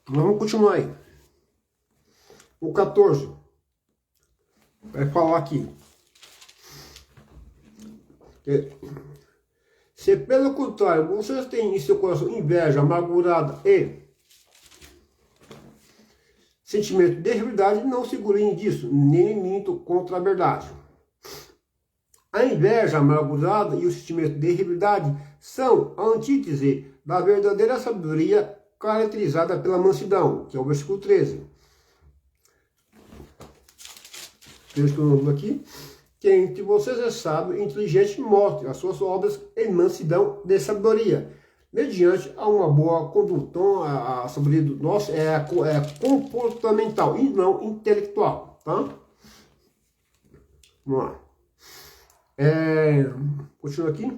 Speaker 1: Mas vamos continuar aí. O 14 vai falar aqui. Se pelo contrário vocês têm em seu coração inveja, amargurada e sentimento de rivalidade, não se gloriem disso, nem minto contra a verdade. A inveja amargurada e o sentimento de rivalidade são a antítese da verdadeira sabedoria caracterizada pela mansidão, que é o versículo 13. Texto aqui. Quem entre vocês é sábio e inteligente, mostre as suas obras em mansidão de sabedoria, mediante a uma boa conduta. Então, a sabedoria do nosso é comportamental e não intelectual, tá? Vamos lá. Continua aqui.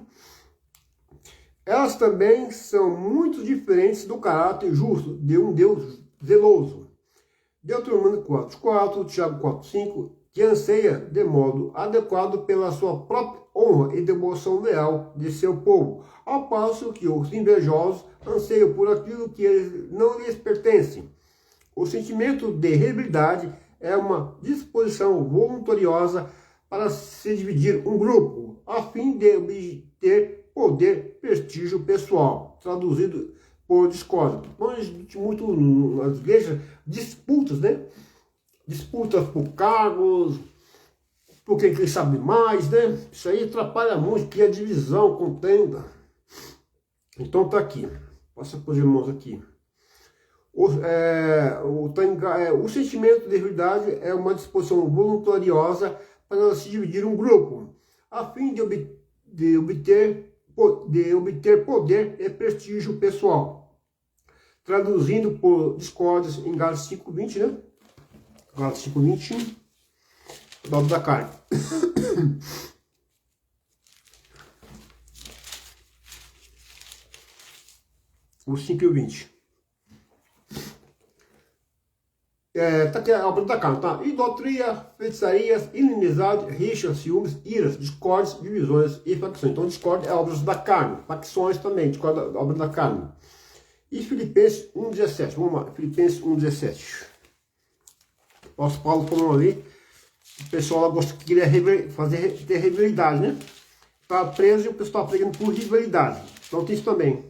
Speaker 1: Elas também são muito diferentes do caráter justo de um Deus zeloso. Deuteronômio 4:4, Tiago 4:5, que anseia de modo adequado pela sua própria honra e devoção leal de seu povo, ao passo que os invejosos anseiam por aquilo que não lhes pertence. O sentimento de rebelidade é uma disposição voluntariosa para se dividir um grupo, a fim de obter poder, prestígio pessoal, traduzido por discórdia. Então, existe muito nas igrejas disputas, né? Disputas por cargos, por quem sabe mais, né? Isso aí atrapalha muito, cria divisão, contenda. Então tá aqui, passa para os irmãos aqui. O sentimento de verdade é uma disposição voluntariosa para se dividir um grupo, a fim de obter poder e prestígio pessoal. Traduzindo por discórdias em Gálatas 5:20, né? Gálatas 5:20, da obra da carne. O 5 e o 20. Tá aqui a obra da carne, tá? Idolatria, feitiçarias, inimizade, rixas, ciúmes, iras, discórdias, divisões e facções. Então, discórdia é obras da carne. Facções também, discórdia é obra da carne. E Filipenses 1:17. Vamos lá, Filipenses 1:17. O Paulo falou ali, o pessoal queria ter rivalidade, né? Estava preso e o pessoal estava pregando por rivalidade. Então tem isso também.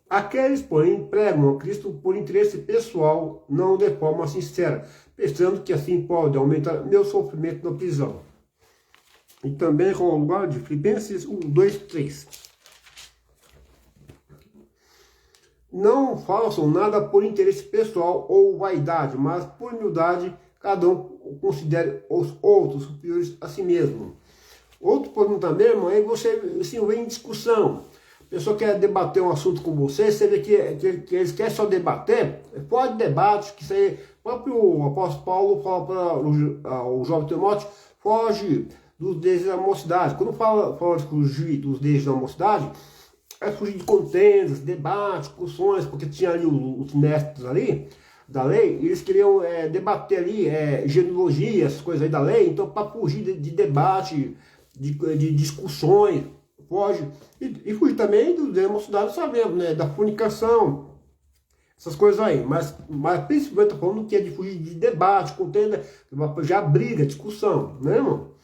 Speaker 1: Aqueles, porém, pregam a Cristo por interesse pessoal, não de forma sincera, pensando que assim pode aumentar meu sofrimento na prisão. E também com o lugar de Filipenses 1:2-3. Não façam nada por interesse pessoal ou vaidade, mas por humildade, cada um considere os outros superiores a si mesmo. Outro problema também, irmão, é você se envolver em discussão. A pessoa quer debater um assunto com você, você vê que eles querem só debater, pode debate, que isso aí, o próprio apóstolo Paulo fala para o jovem Timóteo, foge dos desejos da mocidade. Quando fala de fugir dos desejos da mocidade, é fugir de contendas, debates, discussões, porque tinha ali os mestres ali da lei, e eles queriam debater ali genealogia, essas coisas aí da lei, então para fugir de debate, de discussões, foge. E fugir também do da mocidade, sabemos, né, da fornicação, essas coisas aí, mas principalmente falando que é de fugir de debate, contenda, já briga, discussão, né, irmão?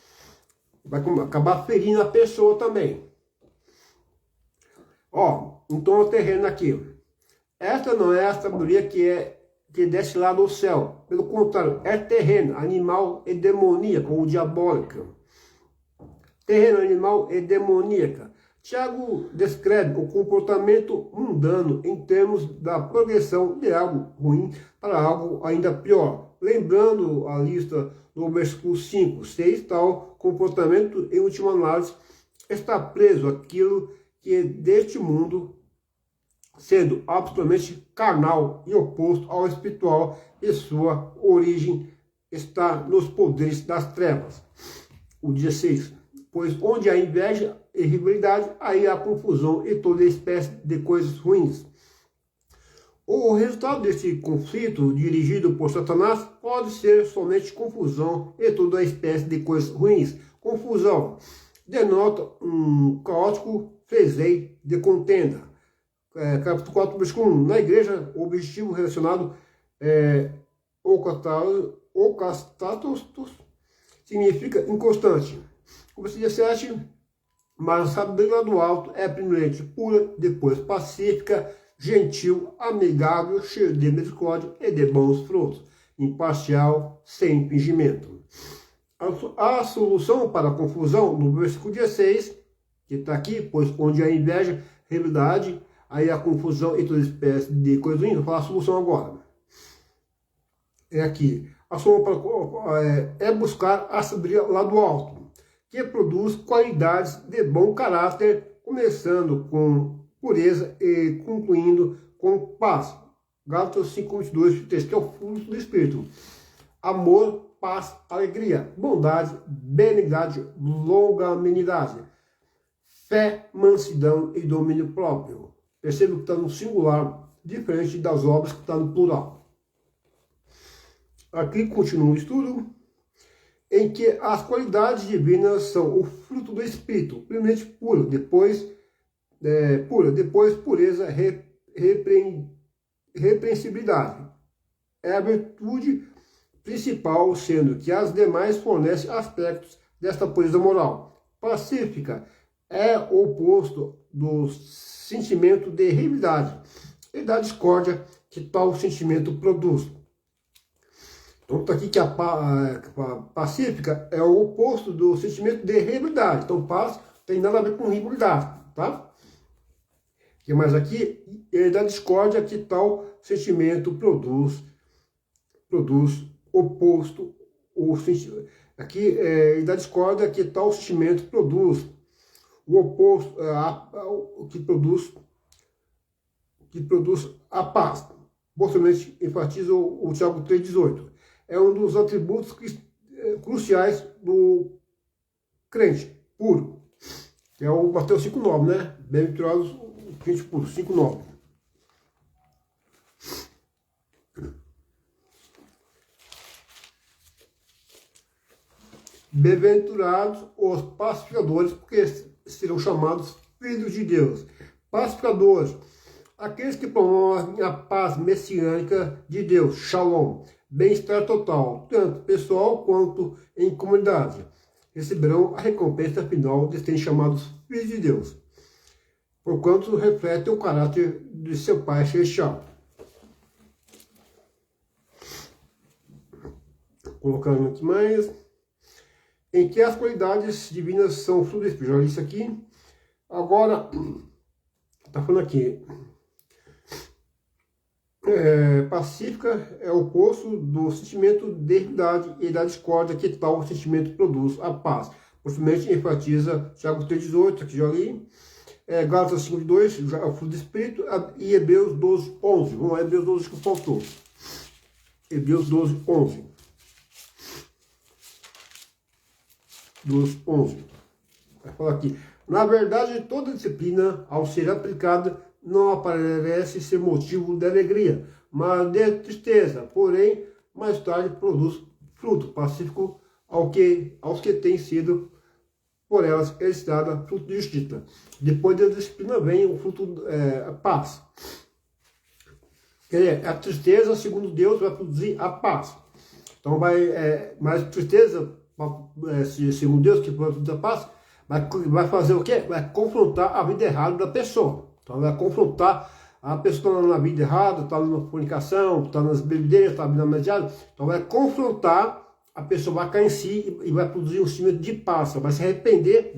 Speaker 1: Vai acabar ferindo a pessoa também. Ó, então o terreno aqui. Esta não é a sabedoria que desce lá do céu. Pelo contrário, é terreno, animal e demoníaca, ou diabólica. Terreno, animal e demoníaca. Tiago descreve o comportamento mundano em termos da progressão de algo ruim para algo ainda pior. lembrando a lista do versículo 5, 6, tal comportamento, em última análise, está preso àquilo que é deste mundo, sendo absolutamente carnal e oposto ao espiritual, e sua origem está nos poderes das trevas. O 16, pois onde há inveja e rivalidade, aí há confusão e toda espécie de coisas ruins. O resultado desse conflito dirigido por Satanás pode ser somente confusão e toda espécie de coisas ruins. Confusão denota um caótico freguesia de contenda. Capítulo 4, versículo 1. Na igreja, o objetivo relacionado ocastatus significa inconstante. Versículo 17. Mas a sabedoria do alto é primeiramente pura, depois pacífica, gentil, amigável, cheio de misericórdia e de bons frutos, imparcial, sem fingimento. A solução para a confusão, no versículo 16, que está aqui, pois onde há inveja, rivalidade, aí há confusão e toda espécie de coisa ruim. Vou falar a solução agora. É aqui. A solução é buscar a sabedoria lá do alto, que produz qualidades de bom caráter, começando com pureza e concluindo com paz. Gálatas 5:22, que é o fruto do Espírito. Amor, paz, alegria, bondade, benignidade, longanimidade, fé, mansidão e domínio próprio. Perceba que está no singular, diferente das obras que está no plural. Aqui continua o estudo, em que as qualidades divinas são o fruto do Espírito, primeiramente pura, depois pureza, repreensibilidade. É a virtude principal, sendo que as demais fornecem aspectos desta pureza moral. Pacífica é o oposto do sentimento de rivalidade e da discórdia que tal sentimento produz. Então está aqui que a pacífica é o oposto do sentimento de rivalidade. Então paz tem nada a ver com rivalidade, tá? Que mais aqui? É da discórdia que tal sentimento produz oposto. Aqui é da discórdia que tal sentimento produz o oposto, que produz a paz. Posteriormente enfatiza o Tiago 3,18. É um dos atributos cruciais do crente puro, que é o Mateus 5,9, né? Bem-aventurados o crente puro, 5,9. Bem-aventurados os pacificadores, porque serão chamados filhos de Deus. Pacificadores, aqueles que promovem a paz messiânica de Deus, Shalom, bem-estar total, tanto pessoal quanto em comunidade, receberão a recompensa final de serem chamados filhos de Deus, porquanto refletem o caráter de seu Pai Celestial. Colocando aqui mais, em que as qualidades divinas são fruto do Espírito. Já li isso aqui. Agora, está falando aqui. Pacífica é o oposto do sentimento de rivalidade e da discórdia que tal sentimento produz a paz. Posteriormente enfatiza Tiago 3,18, aqui já li, Gálatas 5,2, é o fruto do Espírito, e Hebreus 12,11. Vamos lá, Hebreus 12 que faltou. Hebreus 12,11. 12,11. Vai falar aqui. Na verdade, toda disciplina, ao ser aplicada, não aparece ser motivo de alegria, mas de tristeza. Porém, mais tarde produz fruto pacífico aos que têm sido por elas exercitada fruto de justiça. Depois da disciplina vem o fruto paz. A tristeza, segundo Deus, vai produzir a paz. Então mais tristeza, segundo Deus, que produz a paz, vai fazer o quê? Vai confrontar a vida errada da pessoa. Então vai confrontar a pessoa que está na vida errada, está na fornicação, está nas bebedeiras, está na mediada. Então vai confrontar, a pessoa vai cair em si e vai produzir um sentimento de paz. Vai se arrepender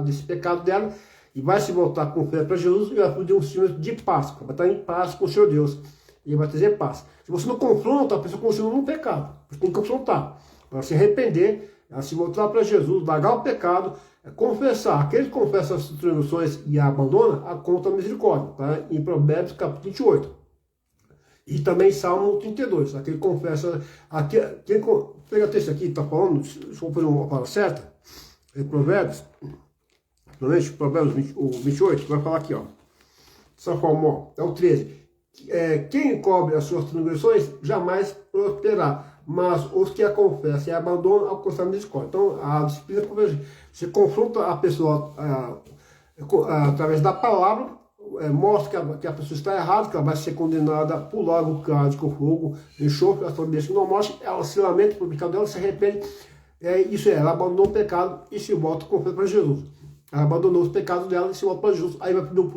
Speaker 1: desse pecado dela e vai se voltar com fé para Jesus e vai produzir um sentimento de paz. Vai estar em paz com o Senhor Deus. ele vai trazer paz. Se você não confronta, a pessoa continua no pecado. Você tem que confrontar, para se arrepender, se voltar para Jesus, largar o pecado, confessar. Aquele que confessa as transgressões e a abandona, a conta a misericórdia. Tá? Em Provérbios capítulo 28. E também Salmo 32. Aquele que confessa. Pega o texto aqui, está falando, deixa eu fazer uma palavra certa. Em Provérbios. Provérbios 28, vai falar aqui, ó. Dessa forma, ó, é o 13. Quem encobre as suas transgressões jamais prosperará, mas os que a confessam e abandonam alcançarão misericórdia. Então, a disciplina convergente. Você confronta a pessoa através da palavra, mostra que a pessoa está errada, que ela vai ser condenada por lago cádico, fogo, enxofre, a sua besta que não mostra, ela se lamenta por pecado dela, se arrepende. Ela abandonou o pecado e se volta com fé para Jesus. Ela abandonou os pecados dela e se volta para Jesus. Aí vai pedir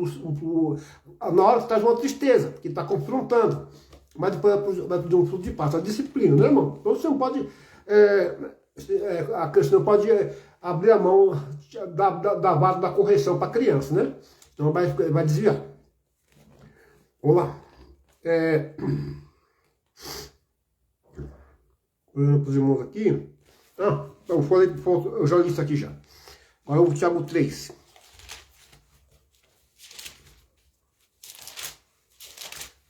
Speaker 1: na hora que traz uma tristeza, que está confrontando. Mas depois vai pedir um fruto de paz, a disciplina, né, irmão? Então você não pode. A criança não pode abrir a mão da vara da correção para a criança, né? Então vai desviar. Vamos lá. Olhando para os irmãos aqui. Eu já li isso aqui já. Agora o Tiago 3.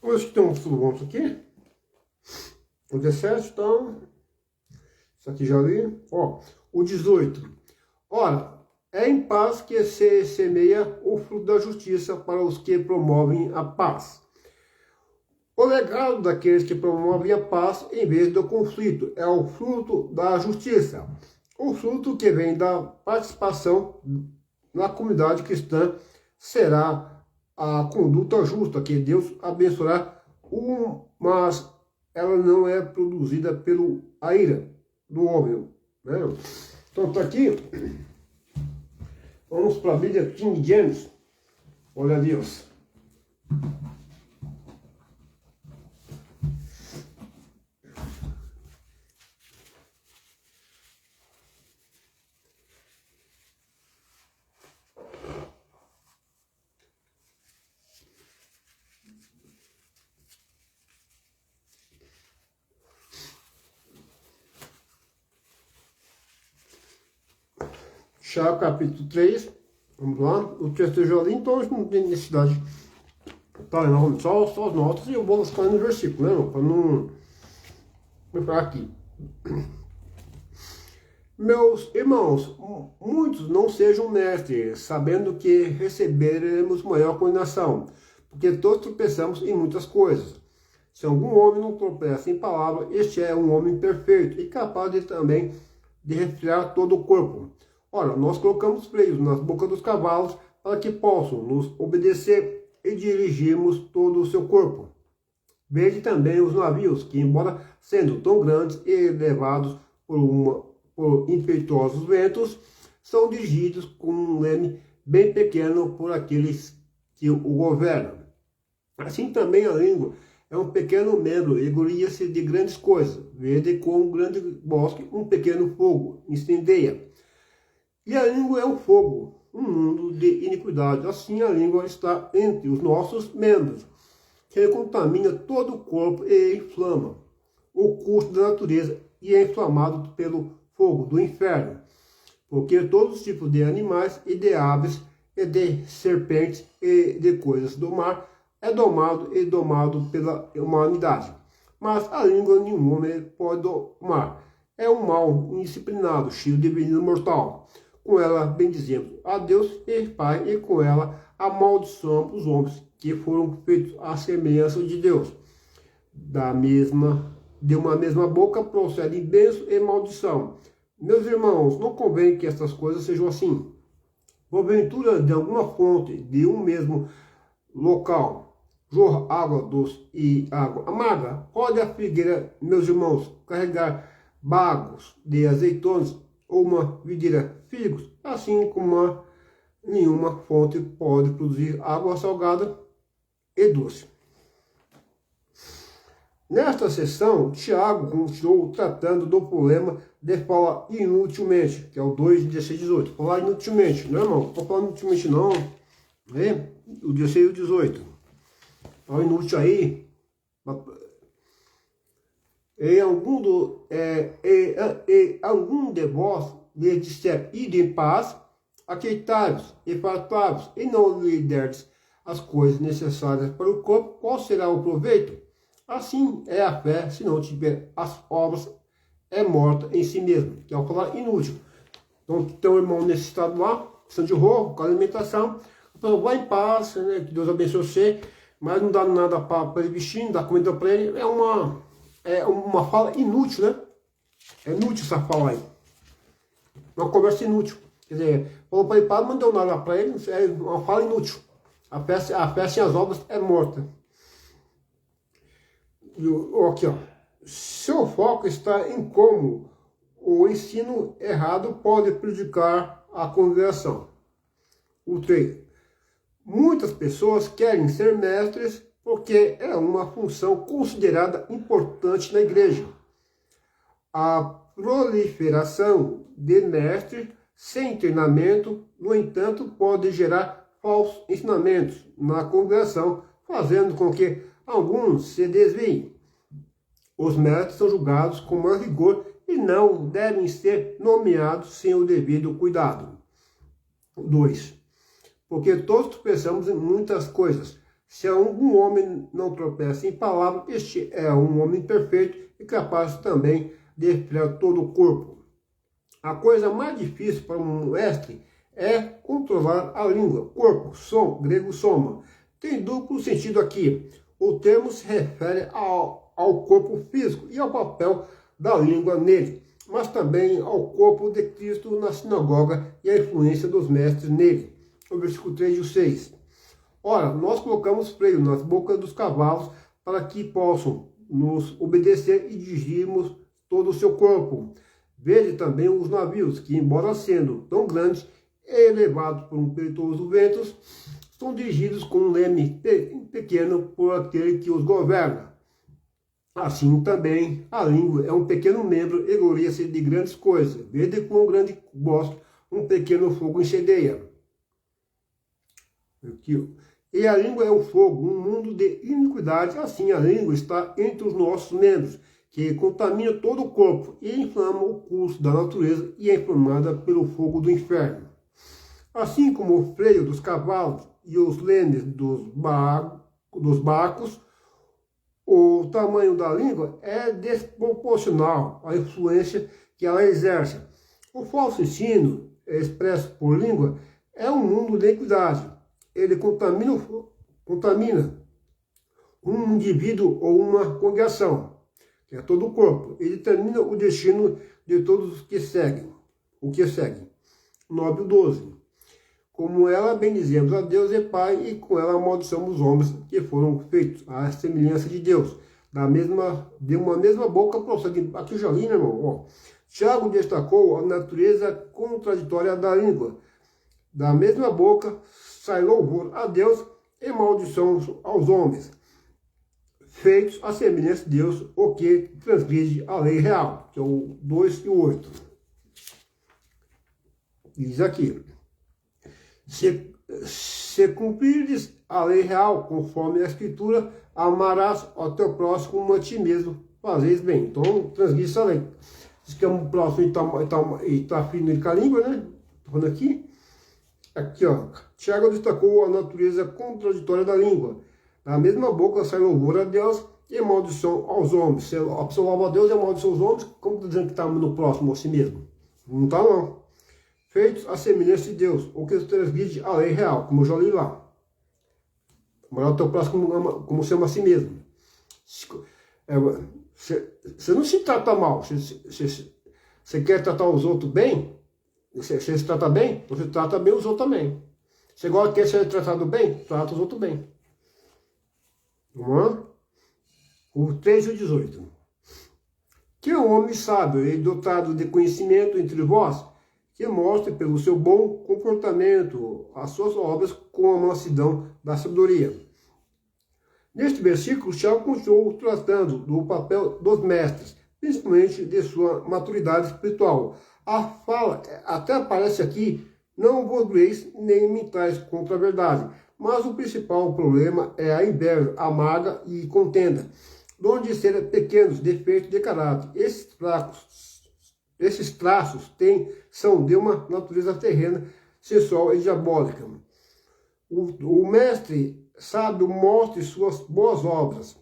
Speaker 1: Vamos ver se tem um estudo bom aqui. O 17, então. Isso aqui já li. Ó, o 18. Ora, é em paz que se semeia o fruto da justiça para os que promovem a paz. O legado daqueles que promovem a paz em vez do conflito é o fruto da justiça. O fruto que vem da participação na comunidade cristã será a conduta justa, que Deus abençoará, mas ela não é produzida pela ira do homem. Né? Então está aqui, vamos para a Bíblia King James, olha a Deus. Tiago capítulo 3, vamos lá, o texto eu já li, então não tem necessidade. Tá lendo só as notas e eu vou lascar no versículo, né, para não ficar aqui. Meus irmãos, muitos não sejam mestres, sabendo que receberemos maior condenação, porque todos tropeçamos em muitas coisas. Se algum homem não tropeça em palavra, este é um homem perfeito e capaz também de refrear todo o corpo. Ora, nós colocamos freios nas bocas dos cavalos para que possam nos obedecer e dirigirmos todo o seu corpo. Vede também os navios, que embora sendo tão grandes e levados por impetuosos ventos, são dirigidos com um leme bem pequeno por aqueles que o governam. Assim também a língua é um pequeno membro e gloria-se de grandes coisas. Vede com um grande bosque um pequeno fogo incendeia. E a língua é um fogo, um mundo de iniquidade. Assim a língua está entre os nossos membros, que contamina todo o corpo e inflama o curso da natureza e é inflamado pelo fogo do inferno. Porque todos os tipos de animais e de aves e de serpentes e de coisas do mar é domado pela humanidade. Mas a língua nenhum homem pode domar. É um mal indisciplinado, cheio de veneno mortal. Com ela bendizemos a Deus e Pai, e com ela amaldiçoamos os homens que foram feitos à semelhança de Deus. De uma mesma boca procedem bênção e maldição. Meus irmãos, não convém que estas coisas sejam assim. Porventura, de alguma fonte, de um mesmo local, jorra água doce e água amarga? Pode a figueira, meus irmãos, carregar bagos de azeitonas ou uma videira figos? Assim como nenhuma fonte pode produzir água salgada e doce. Nesta sessão, Tiago continuou tratando do problema de falar inutilmente, que é o 2:16-18. Falar inutilmente, não é, irmão? Não estou falando inutilmente não, né? O 16 e o 18. Fala inútil aí, Algum de vós lhe disser, ide em paz, aqueitai-vos e fartai-vos, e não lhe derdes as coisas necessárias para o corpo, qual será o proveito? Assim é a fé, se não tiver as obras, é morta em si mesmo, que é o falar inútil. Então, tem um irmão necessitado lá, precisando de roupa, com alimentação, então vai em paz, né, que Deus abençoe você, mas não dá nada para ele vestir, não dá comida para ele, é uma fala inútil, né? É inútil essa fala aí. Uma conversa inútil. Quer dizer, falou para ele, não deu nada para ele, é uma fala inútil. A fé sem as obras é morta. Aqui, ó. Seu foco está em como o ensino errado pode prejudicar a congregação. O 3. Muitas pessoas querem ser mestres porque é uma função considerada importante na igreja. A proliferação de mestres sem treinamento, no entanto, pode gerar falsos ensinamentos na congregação, fazendo com que alguns se desviem. Os mestres são julgados com mais rigor e não devem ser nomeados sem o devido cuidado. 2. Porque todos tropeçamos em muitas coisas. Se algum homem não tropeça em palavra, este é um homem perfeito e capaz também de refrear todo o corpo. A coisa mais difícil para um mestre é controlar a língua. Corpo, som, grego soma. Tem duplo sentido aqui. O termo se refere ao corpo físico e ao papel da língua nele, mas também ao corpo de Cristo na sinagoga e à influência dos mestres nele. O versículo 3 e o 6. Ora, nós colocamos freio nas bocas dos cavalos para que possam nos obedecer e dirigirmos todo o seu corpo. Veja também os navios, que embora sendo tão grandes e elevados por um impetuoso vento, são dirigidos com um leme pequeno por aquele que os governa. Assim também a língua é um pequeno membro e gloria-se de grandes coisas. Veja com um grande gosto um pequeno fogo incendeia. Aqui, e a língua é um fogo, um mundo de iniquidade. Assim a língua está entre os nossos membros, que contamina todo o corpo e inflama o curso da natureza e é inflamada pelo fogo do inferno. Assim como o freio dos cavalos e os lemes dos barcos, o tamanho da língua é desproporcional à influência que ela exerce. O falso ensino, expresso por língua, é um mundo de iniquidade. Ele contamina um indivíduo ou uma congregação, que é todo o corpo. Ele determina o destino de todos os que seguem. 9 e 12. Como ela bendizemos a Deus e Pai, e com ela amaldiçoamos os homens que foram feitos à semelhança de Deus. De uma mesma boca prossegue. Aqui eu já li, né, irmão? Ó. Tiago destacou a natureza contraditória da língua. Da mesma boca sai louvor a Deus e maldição aos homens, feitos à semelhança de Deus, o que transgride a lei real, que é o 2 e o 8. Diz aqui: se cumprires a lei real, conforme a Escritura, amarás ao teu próximo como a ti mesmo, fazeis bem. Então, transgride essa lei. Diz que é um próximo e está firme com a língua, né? Estou falando aqui. Aqui, ó. Tiago destacou a natureza contraditória da língua. Da mesma boca sai louvor a Deus e maldição aos homens. Se a pessoa louva a Deus e maldição aos homens, como está dizendo que está no próximo a si mesmo? Não está, não. Feitos à semelhança de Deus, o que transgride a lei real, como eu já li lá. Amar o teu próximo como se ama a si mesmo. Você não se trata mal. Você quer tratar os outros bem? Você se trata bem? Você trata bem os outros também. Você quer ser tratado bem? Trata os outros bem. O 3 e o 18. Que um homem sábio e dotado de conhecimento entre vós, que mostre pelo seu bom comportamento as suas obras com a mansidão da sabedoria. Neste versículo, Tiago continuou tratando do papel dos mestres, principalmente de sua maturidade espiritual. A fala até aparece aqui: não vos doeis nem imitais contra a verdade. Mas o principal problema é a inveja, amarga e contenda. onde serem pequenos defeitos de caráter. Esses traços são de uma natureza terrena, sensual e diabólica. O mestre sábio mostre suas boas obras.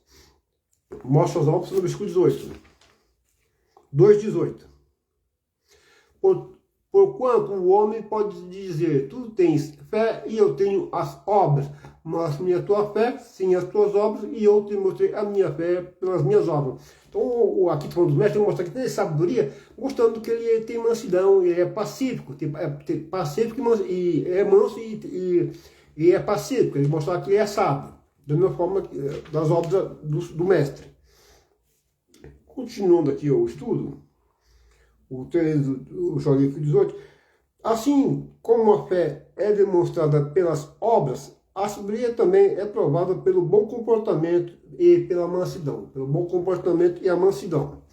Speaker 1: Mostra as obras no versículo 18. 2,18. Porquanto o homem pode dizer, tu tens fé e eu tenho as obras, mostre-me a tua fé, sim, as tuas obras, e eu te mostrei a minha fé pelas minhas obras. Então, aqui falando dos mestres, mostra que tem sabedoria, mostrando que ele tem mansidão, ele é pacífico, pacífico e é manso e é pacífico, ele mostra que ele é sábio, da mesma forma das obras do mestre. Continuando aqui o estudo, o 18, assim como a fé é demonstrada pelas obras, a sabedoria também é provada pelo bom comportamento e pela mansidão. Pelo bom comportamento e a mansidão.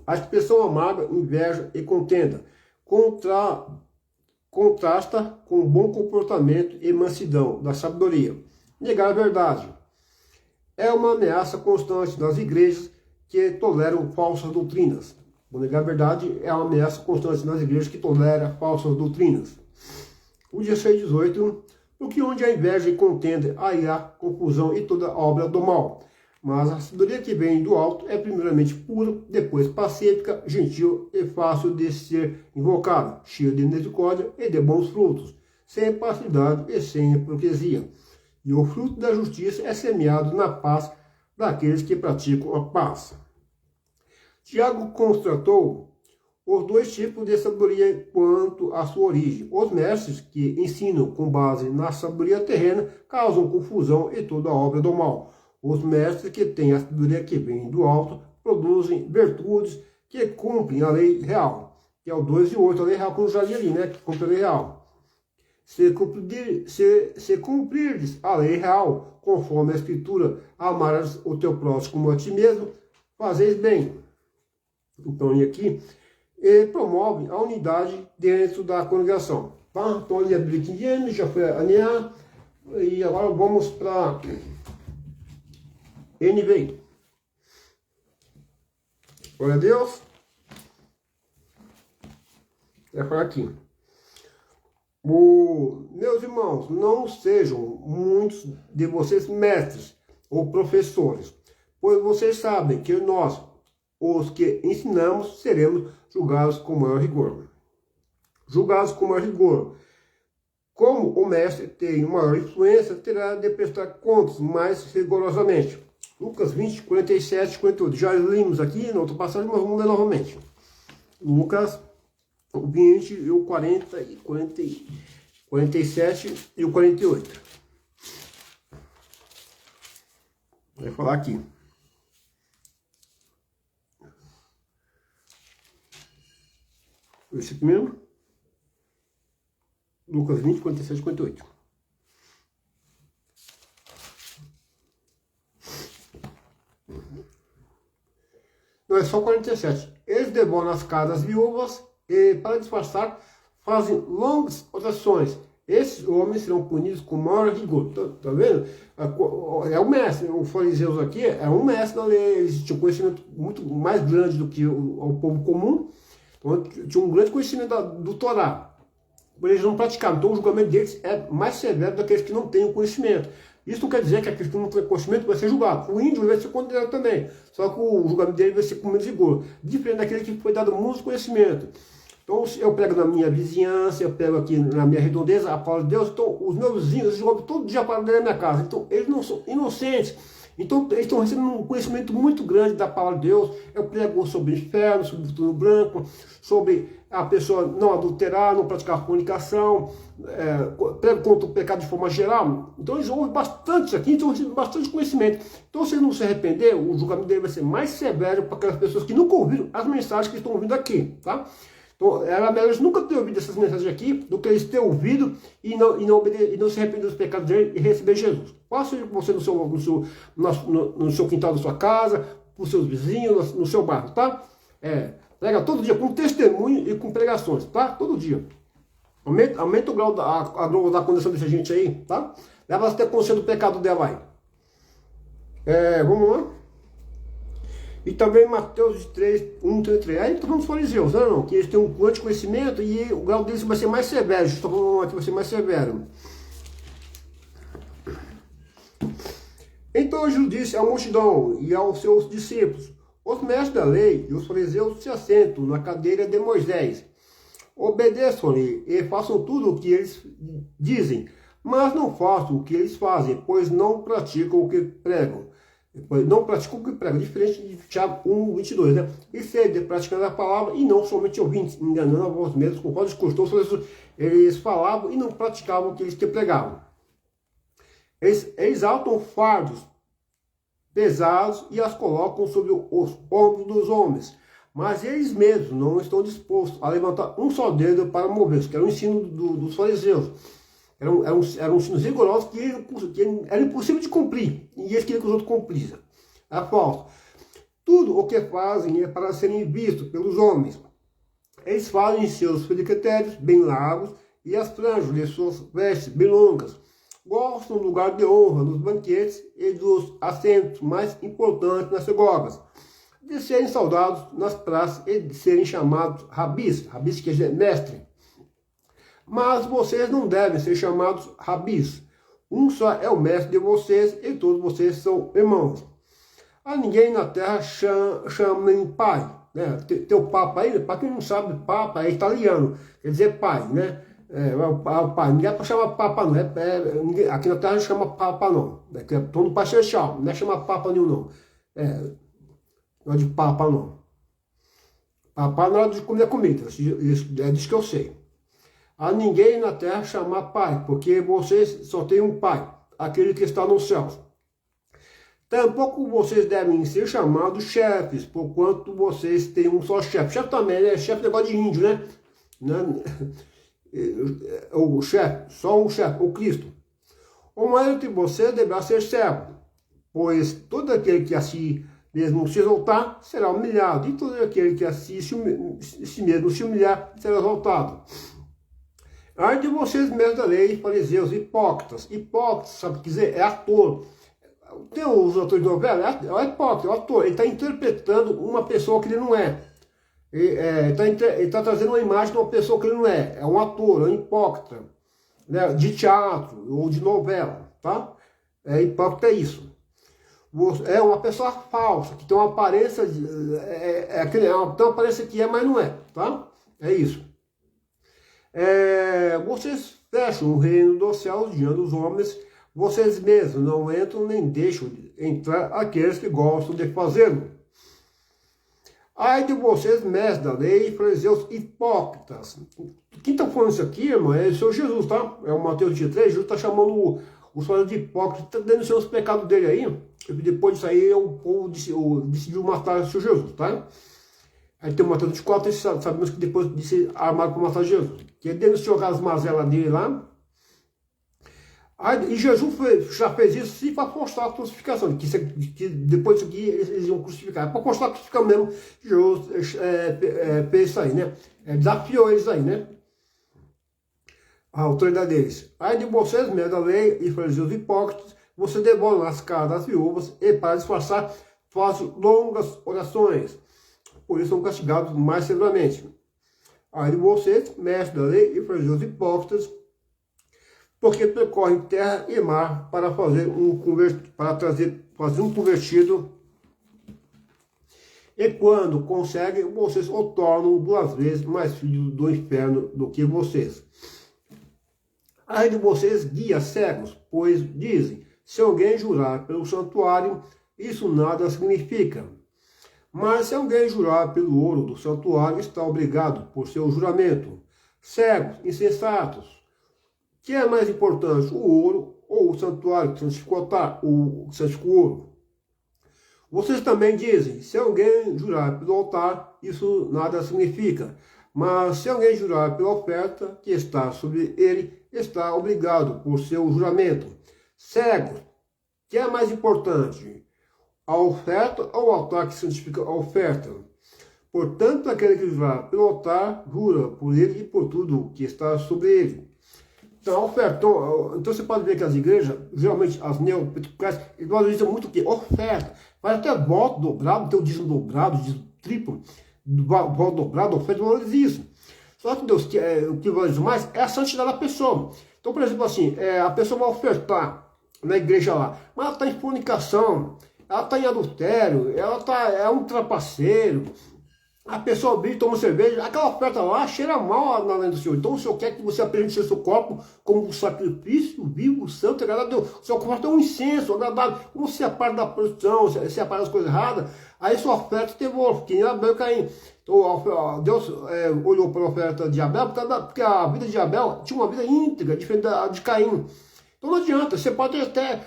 Speaker 1: A expressão amarga, inveja e contenda contrasta com o bom comportamento e mansidão da sabedoria. Negar a verdade é uma ameaça constante das igrejas que toleram falsas doutrinas. Negar a verdade é uma ameaça constante nas igrejas que toleram falsas doutrinas. O 16,18, porque onde há inveja e contenda, aí há confusão e toda obra do mal. Mas a sabedoria que vem do alto é primeiramente pura, depois pacífica, gentil e fácil de ser invocada, cheia de misericórdia e de bons frutos, sem parcialidade e sem hipocrisia. E o fruto da justiça é semeado na paz daqueles que praticam a paz. Tiago constatou os dois tipos de sabedoria quanto à sua origem. Os mestres que ensinam com base na sabedoria terrena causam confusão e toda obra do mal. Os mestres que têm a sabedoria que vem do alto produzem virtudes que cumprem a lei real, que é o 2,8, a lei real, como já li ali, né? Que cumpre a lei real. Se cumprires a lei real, conforme a Escritura, amarás o teu próximo como a ti mesmo, fazeis bem. Então, e aqui, ele promove a unidade dentro da congregação. Tá? Então, ali a Bíblia já foi alinhar, e agora vamos para NVI. Glória a Deus. Vai falar aqui. Meus irmãos, não sejam muitos de vocês mestres ou professores, pois vocês sabem que nós, os que ensinamos, seremos julgados com maior rigor. Julgados com maior rigor. Como o mestre tem maior influência, terá de prestar contas mais rigorosamente. Lucas 20, 47, 48. Já limos aqui na outra passagem, mas vamos ler novamente. Lucas 20, e o 40, 47 e o 48. Vai falar aqui. Esse primeiro, Lucas 20, 47 e 48. Não, é só 47. Eles devoram as casas viúvas e, para disfarçar, fazem longas orações. Esses homens serão punidos com maior rigor. Tá vendo? É o mestre, o fariseus aqui é um mestre da lei. Eles tinham conhecimento muito mais grande do que o povo comum. Então, tinha um grande conhecimento do Torá. Por eles não praticaram. Então o julgamento deles é mais severo daqueles que não têm o conhecimento. Isso não quer dizer que aqueles que não têm conhecimento vai ser julgado. O índio vai ser condenado também. Só que o julgamento dele vai ser com menos rigor. Diferente daquele que foi dado muito conhecimento. Então eu pego na minha vizinhança, eu pego aqui na minha redondeza a palavra de Deus. Então os meus vizinhos, eles jogam todo dia a palavra da minha casa. Então eles não são inocentes. Então, eles estão recebendo um conhecimento muito grande da palavra de Deus. Eu prego sobre o inferno, sobre o futuro branco, sobre a pessoa não adulterar, não praticar fornicação, prego contra o pecado de forma geral. Então, eles ouvem bastante isso aqui, então recebem bastante conhecimento. Então, se ele não se arrepender, o julgamento dele vai ser mais severo para aquelas pessoas que nunca ouviram as mensagens que estão ouvindo aqui, tá? Então, era melhor eles nunca ter ouvido essas mensagens aqui do que eles ter ouvido e não se arrepender dos pecados dele e receber Jesus. Faça isso com você no seu quintal da sua casa, com os seus vizinhos, no seu bairro, tá? Prega todo dia com testemunho e com pregações, tá? Todo dia. Aumenta o grau da condição dessa gente aí, tá? Leva ela a ter consciência do pecado dela aí. Vamos lá. E também Mateus 3, 1, 33. Aí estamos os fariseus, né, não? Que eles têm um grande conhecimento e o grau deles vai ser mais severo. Estou falando aqui, vai ser mais severo. Então Jesus disse à multidão e aos seus discípulos: os mestres da lei e os fariseus se assentam na cadeira de Moisés. Obedeçam-lhe e façam tudo o que eles dizem, mas não façam o que eles fazem, pois não praticam o que pregam. Não praticam o que pregam, diferente de Tiago 1, 22, né? E sede praticando a palavra e não somente ouvintes, enganando a vós mesmos, conforme os costumes, eles falavam e não praticavam o que eles te pregavam. Eles exaltam fardos pesados e as colocam sobre os ombros dos homens, mas eles mesmos não estão dispostos a levantar um só dedo para mover-se, que era o ensino dos fariseus. Eram ensinos rigorosos que era impossível de cumprir, e eles queriam que os outros cumprissem. É falso. Tudo o que fazem é para serem vistos pelos homens. Eles fazem seus felicitérios bem largos e as franjas de suas vestes bem longas. Gostam do lugar de honra nos banquetes e dos assentos mais importantes nas sinagogas, de serem saudados nas praças e de serem chamados rabis, rabis quer dizer mestre. Mas vocês não devem ser chamados rabis. Um só é o mestre de vocês e todos vocês são irmãos. A ninguém na terra chamem pai. Né? Tem o papa aí, para quem não sabe, papa é italiano, quer dizer pai, né? O pai, ninguém é para chamar papa não, aqui na terra não chama papa não, todo pai celestial, não é chamar papa nenhum não, não é de papa não, papa não é de comer comida, isso é disso que eu sei. A ninguém na terra chamar pai, porque vocês só têm um pai, aquele que está nos céus. Tampouco vocês devem ser chamados chefes, porquanto vocês têm um só chefe. Chefe também, né? Chefe é negócio de índio, né? O chefe, só um chefe, o Cristo. O maior de vocês deverá ser servo, pois todo aquele que a si mesmo se exaltar será humilhado, e todo aquele que a si mesmo se humilhar será exaltado. Ai de vocês, mestres da lei, fariseus, hipócritas. Hipócritas, sabe o que dizer? É ator. Tem os atores de novela, é hipócrita, é o ator. Ele está interpretando uma pessoa que ele não é. Ele está trazendo uma imagem de uma pessoa que ele não é. É um ator, é um hipócrita, né, de teatro ou de novela, tá? Hipócrita é isso. É uma pessoa falsa, que tem uma aparência, tem uma aparência que é, mas não é, tá? É isso. Vocês fecham o reino dos céus diante dos homens, vocês mesmos não entram nem deixam entrar aqueles que gostam de fazê-lo. Ai de vocês, mestres da lei, fariseus hipócritas. Quem está falando isso aqui, irmão, é o Senhor Jesus, tá? É o Mateus 23, Jesus está chamando os fariseus de hipócritas, está denunciando os pecados dele aí. E depois disso aí, o povo decidiu matar o Senhor Jesus, tá? Aí tem o Mateus 24, sabemos que depois disse armado para matar Jesus. Que ele denunciou aquelas mazelas dele lá. E Jesus já fez isso sim para constar a crucificação, que depois disso aqui eles iam crucificar. Para constar a crucificação mesmo, Jesus fez isso aí, né? Desafiou eles aí, né? A autoridade deles. Ai de vocês, mestres da lei e fariseus hipócritas, você devoram as casas das viúvas e para disfarçar fazem longas orações. Por isso são castigados mais severamente. Ai de vocês, mestres da lei e fariseus hipócritas, porque percorrem terra e mar para fazer um convertido, e quando conseguem, vocês o tornam 2 vezes mais filho do inferno do que vocês. Ai de vocês, guias cegos, pois dizem, se alguém jurar pelo santuário, isso nada significa. Mas se alguém jurar pelo ouro do santuário, está obrigado por seu juramento. Cegos, insensatos. O que é mais importante, o ouro ou o santuário que santificou o ouro? Vocês também dizem, se alguém jurar pelo altar, isso nada significa. Mas se alguém jurar pela oferta que está sobre ele, está obrigado por seu juramento. Cegos, o que é mais importante, a oferta ou o altar que santifica a oferta? Portanto, aquele que jurar pelo altar, jura por ele e por tudo que está sobre ele. Então, a oferta, então você pode ver que as igrejas, geralmente as neopentecostais, eles valorizam muito o quê? Oferta. Faz até voto dobrado, tem o dízimo dobrado, dízimo triplo, voto dobrado, oferta, valoriza isso. Só que Deus, o que valoriza mais é a santidade da pessoa. Então, por exemplo, assim, a pessoa vai ofertar na igreja lá, mas ela está em fornicação, ela está em adultério, é um trapaceiro, a pessoa bebe, toma cerveja, aquela oferta lá cheira mal na lei do Senhor. Então o Senhor quer que você apresente o seu corpo como um sacrifício vivo, santo, agradável a Deus. O seu corpo é um incenso agradável. Como você é parte da produção, você é parte das coisas erradas, aí sua oferta teve que nem Abel e Caim. Então Deus olhou para a oferta de Abel, porque a vida de Abel tinha uma vida íntegra, diferente da de Caim. Então não adianta, você pode até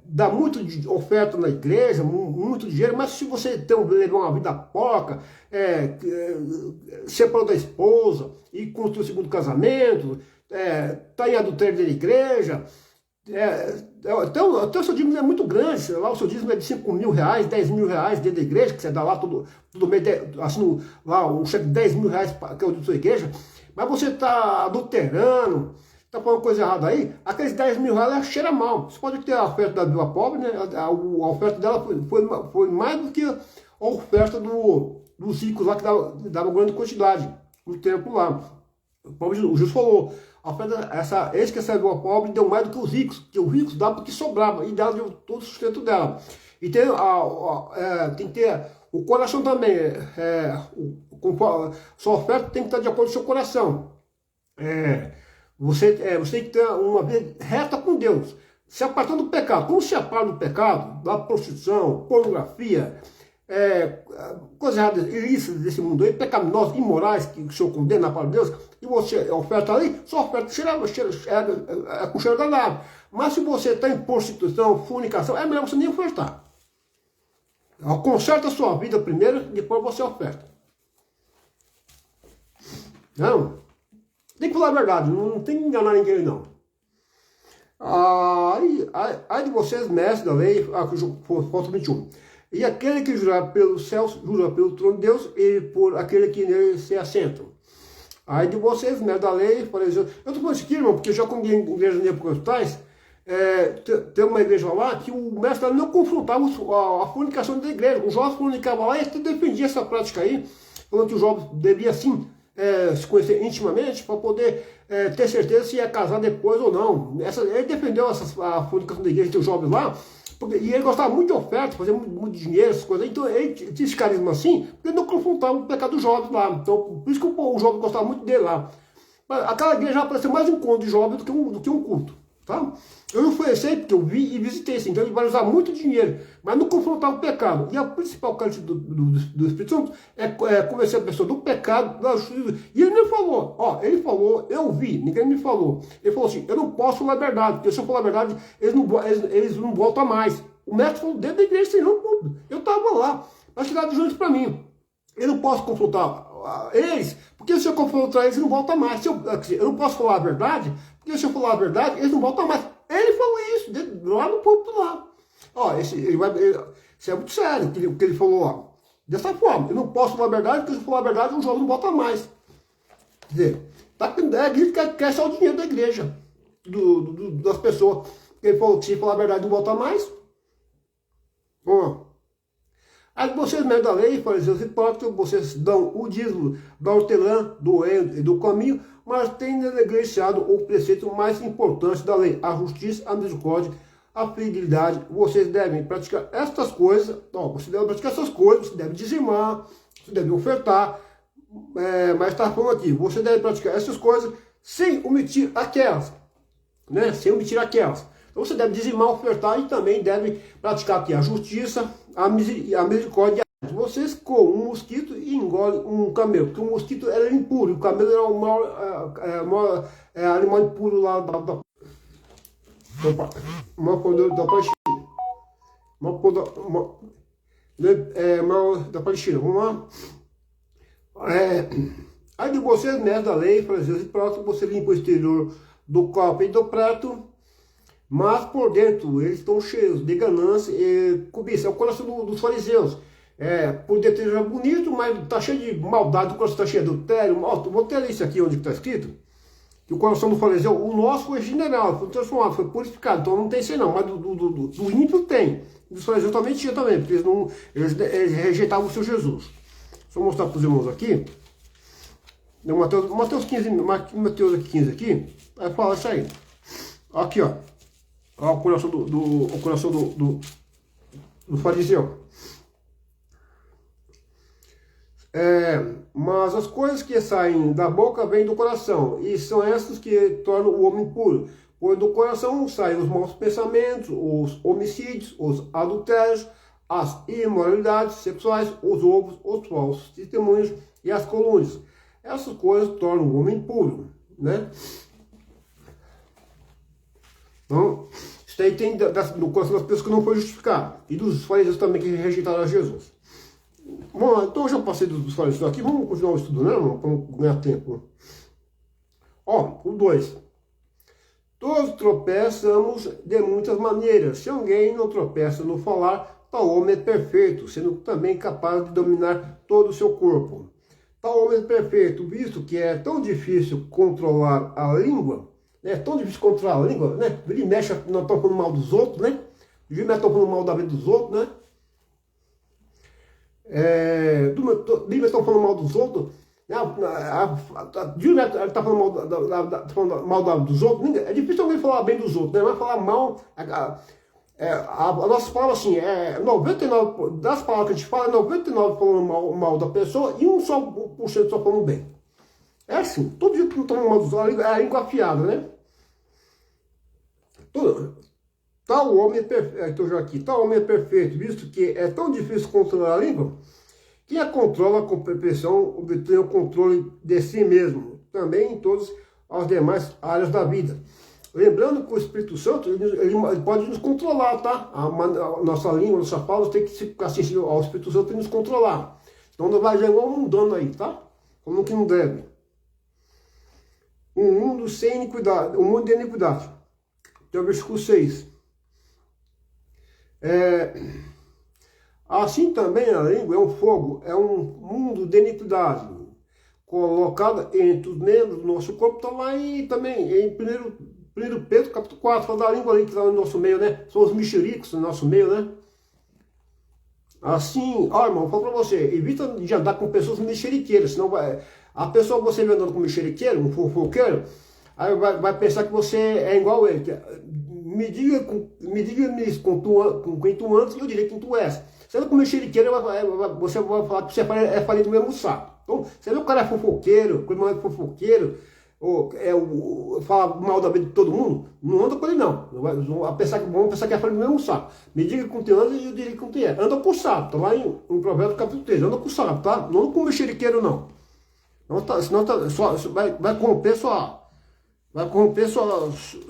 Speaker 1: dar muito de oferta na igreja, muito dinheiro, mas se você levar uma vida porca, separou da esposa e construiu o segundo casamento, está em adultério da igreja, então o seu dízimo é muito grande, lá o seu dízimo é de 5 mil reais, 10 mil reais dentro da igreja, que você dá lá todo mês, assim, lá um cheque de 10 mil reais que é o da sua igreja, mas você está adulterando, está falando coisa errada aí, aqueles 10 mil reais cheira mal. Você pode ter a oferta da viúva pobre, né? A oferta dela foi mais do que a oferta dos ricos lá, que dava grande quantidade no tempo lá. O Jesus falou, a oferta, esse que essa viúva pobre deu mais do que os ricos, porque os ricos davam porque sobrava, e dava todo o sustento dela. E tem que ter o coração também, sua oferta tem que estar de acordo com o seu coração. Você tem que ter uma vida reta com Deus, se apartando do pecado. Como se aparta do pecado, da prostituição, pornografia, coisas erradas, ilícitas desse mundo aí, pecaminosos, imorais, que o Senhor condena para Deus, e você oferta ali, só oferta com cheiro danado. Mas se você está em prostituição, fornicação, é melhor você nem ofertar. Conserta a sua vida primeiro, depois você oferta. Não? Tem que falar a verdade, não tem que enganar ninguém, não. Aí de vocês, mestres da lei, falta 21. E aquele que jurar pelos céus, jura pelo trono de Deus e por aquele que nele se assenta. Aí de vocês, mestres da lei, por exemplo, eu estou falando isso aqui, irmão, porque eu já comi em igrejas neopentecostais, tem uma igreja lá que o mestre não confrontava a fornicação da igreja. Os jovens fornicavam lá e ele defendia essa prática aí, falando que os jovens deviam sim se conhecer intimamente para poder ter certeza se ia casar depois ou não. Ele defendeu a fornicação da igreja, tem os jovens lá, e ele gostava muito de oferta, fazia muito dinheiro, essas coisas. Então ele tinha esse carisma assim, porque ele não confrontava o pecado dos jovens lá. Então por isso que o jovem gostava muito dele lá. Aquela igreja já parecia mais um encontro de jovens do que um culto. Tá? Eu não fui aceito porque eu vi e visitei assim, então ele vai usar muito dinheiro, mas não confrontar o pecado. E a principal característica do Espírito Santo é convencer a pessoa do pecado, da justiça. E ele me falou, ele falou, eu vi, ninguém me falou. Ele falou assim, eu não posso falar a verdade, porque se eu falar a verdade, eles não voltam mais. O mestre falou dentro da igreja, assim, não, eu estava lá, mas chegaram de juntos para mim. Eu não posso confrontar eles, porque se eu confrontar eles, não voltam mais. Eu não posso falar a verdade, porque se eu falar a verdade, eles não voltam mais. Ele falou isso, lá no púlpito lá. Isso é muito sério, o que ele falou, dessa forma. Eu não posso falar a verdade, porque se eu falar a verdade, o jovem não volta mais. Quer dizer, a igreja quer só o dinheiro da igreja, das pessoas. Ele falou que se falar a verdade, não volta mais. Aí vocês, mestres da lei, fariseus hipócritas, vocês dão o dízimo da hortelã, do endo e do caminho, mas têm negligenciado o preceito mais importante da lei, a justiça, a misericórdia, a fidelidade. Vocês devem praticar estas coisas, você deve praticar essas coisas, você deve dizimar, você deve ofertar, mas está falando aqui, você deve praticar essas coisas sem omitir aquelas, né? Sem omitir aquelas. Então você deve dizimar, ofertar e também deve praticar aqui a justiça, a misericórdia. Vocês com um mosquito e engolem um camelo, porque o mosquito era impuro, e o camelo era o maior animal impuro lá da Palestina. Vamos lá? Aí de vocês, mestres da lei, fariseus e próximos, você limpa o exterior do copo e do prato, mas por dentro eles estão cheios de ganância e cobiça. É o coração dos fariseus. Por dentro ele é bonito, mas está cheio de maldade, o coração está cheio de adultério. Vou ter isso aqui onde está escrito. que o coração do fariseu, o nosso foi general, foi transformado, foi purificado, então não tem isso aí não, mas do ímpio tem. Dos fariseus também tinha também, porque eles rejeitavam o seu Jesus. Deixa eu mostrar para os irmãos aqui. Mateus 15, Mateus aqui, 15 aqui, aí fala isso aí. Aqui, ó. Ó o coração do fariseu. Mas as coisas que saem da boca vêm do coração, e são essas que tornam o homem puro. Pois do coração saem os maus pensamentos, os homicídios, os adultérios, as imoralidades sexuais, os roubos, os falsos testemunhos e as calúnias. Essas coisas tornam o homem puro, né? Então, isso aí tem no coração das pessoas que não foi justificado, e dos fariseus também que rejeitaram a Jesus. Bom, então eu já passei dos fariseus aqui, vamos continuar o estudo, né, irmão? Para não ganhar tempo. Ó, o 2. Todos tropeçamos de muitas maneiras. Se alguém não tropeça no falar, tal homem é perfeito, sendo também capaz de dominar todo o seu corpo. Tal homem é perfeito, visto que é tão difícil controlar a língua, é tão difícil controlar a língua, né? Ele mexe, nós estamos falando mal dos outros, né? Ele mexe falando mal da vida dos outros, né? Ele está falando mal dos outros, ele está falando mal dos outros. É difícil alguém falar bem dos outros, né? Mas falar mal. A nossa palavra assim, 99 das palavras que a gente fala, 99 falando mal da pessoa e um só por cento só falando bem. É assim, todo dia que não estamos mal dos outros, é a língua afiada, né? Tal homem é perfeito, tal homem é perfeito, visto que é tão difícil controlar a língua. Quem a controla com perfeição obtém o controle de si mesmo, também em todas as demais áreas da vida. Lembrando que o Espírito Santo, ele pode nos controlar, tá? A nossa língua, nossa fala, tem que ficar sensível ao Espírito Santo para nos controlar. Então não vai ser igual um mundano aí, tá? Como que não deve. Um mundo sem iniquidade, um mundo de iniquidade. Então, versículo 6. Assim também a língua é um fogo, é um mundo de iniquidade, colocada entre os membros do nosso corpo. Está lá também em 1 Pedro, capítulo 4, fala da língua ali que está no nosso meio, né? São os mexericos no nosso meio, né? Assim, ó irmão, eu falo para você, evita de andar com pessoas mexeriqueiras, senão a pessoa que você vê andando com mexeriqueiro, um fofoqueiro, aí vai pensar que você é igual ele. Me diga isso com quem tu andas e eu direi quem tu és. Sendo com mexeriqueiro, você vai falar que você é farinha do mesmo saco. Então, você vê o cara é fofoqueiro, o irmão é fofoqueiro, fala mal da vida de todo mundo, não anda com ele não. Vamos pensar que é farinha do mesmo saco. Me diga com quem tu anda e eu direi com quem é. Anda com o sábio, tá lá em Provérbios capítulo 3, anda com o sábio, tá? Não anda com mexeriqueiro não. Senão vai corromper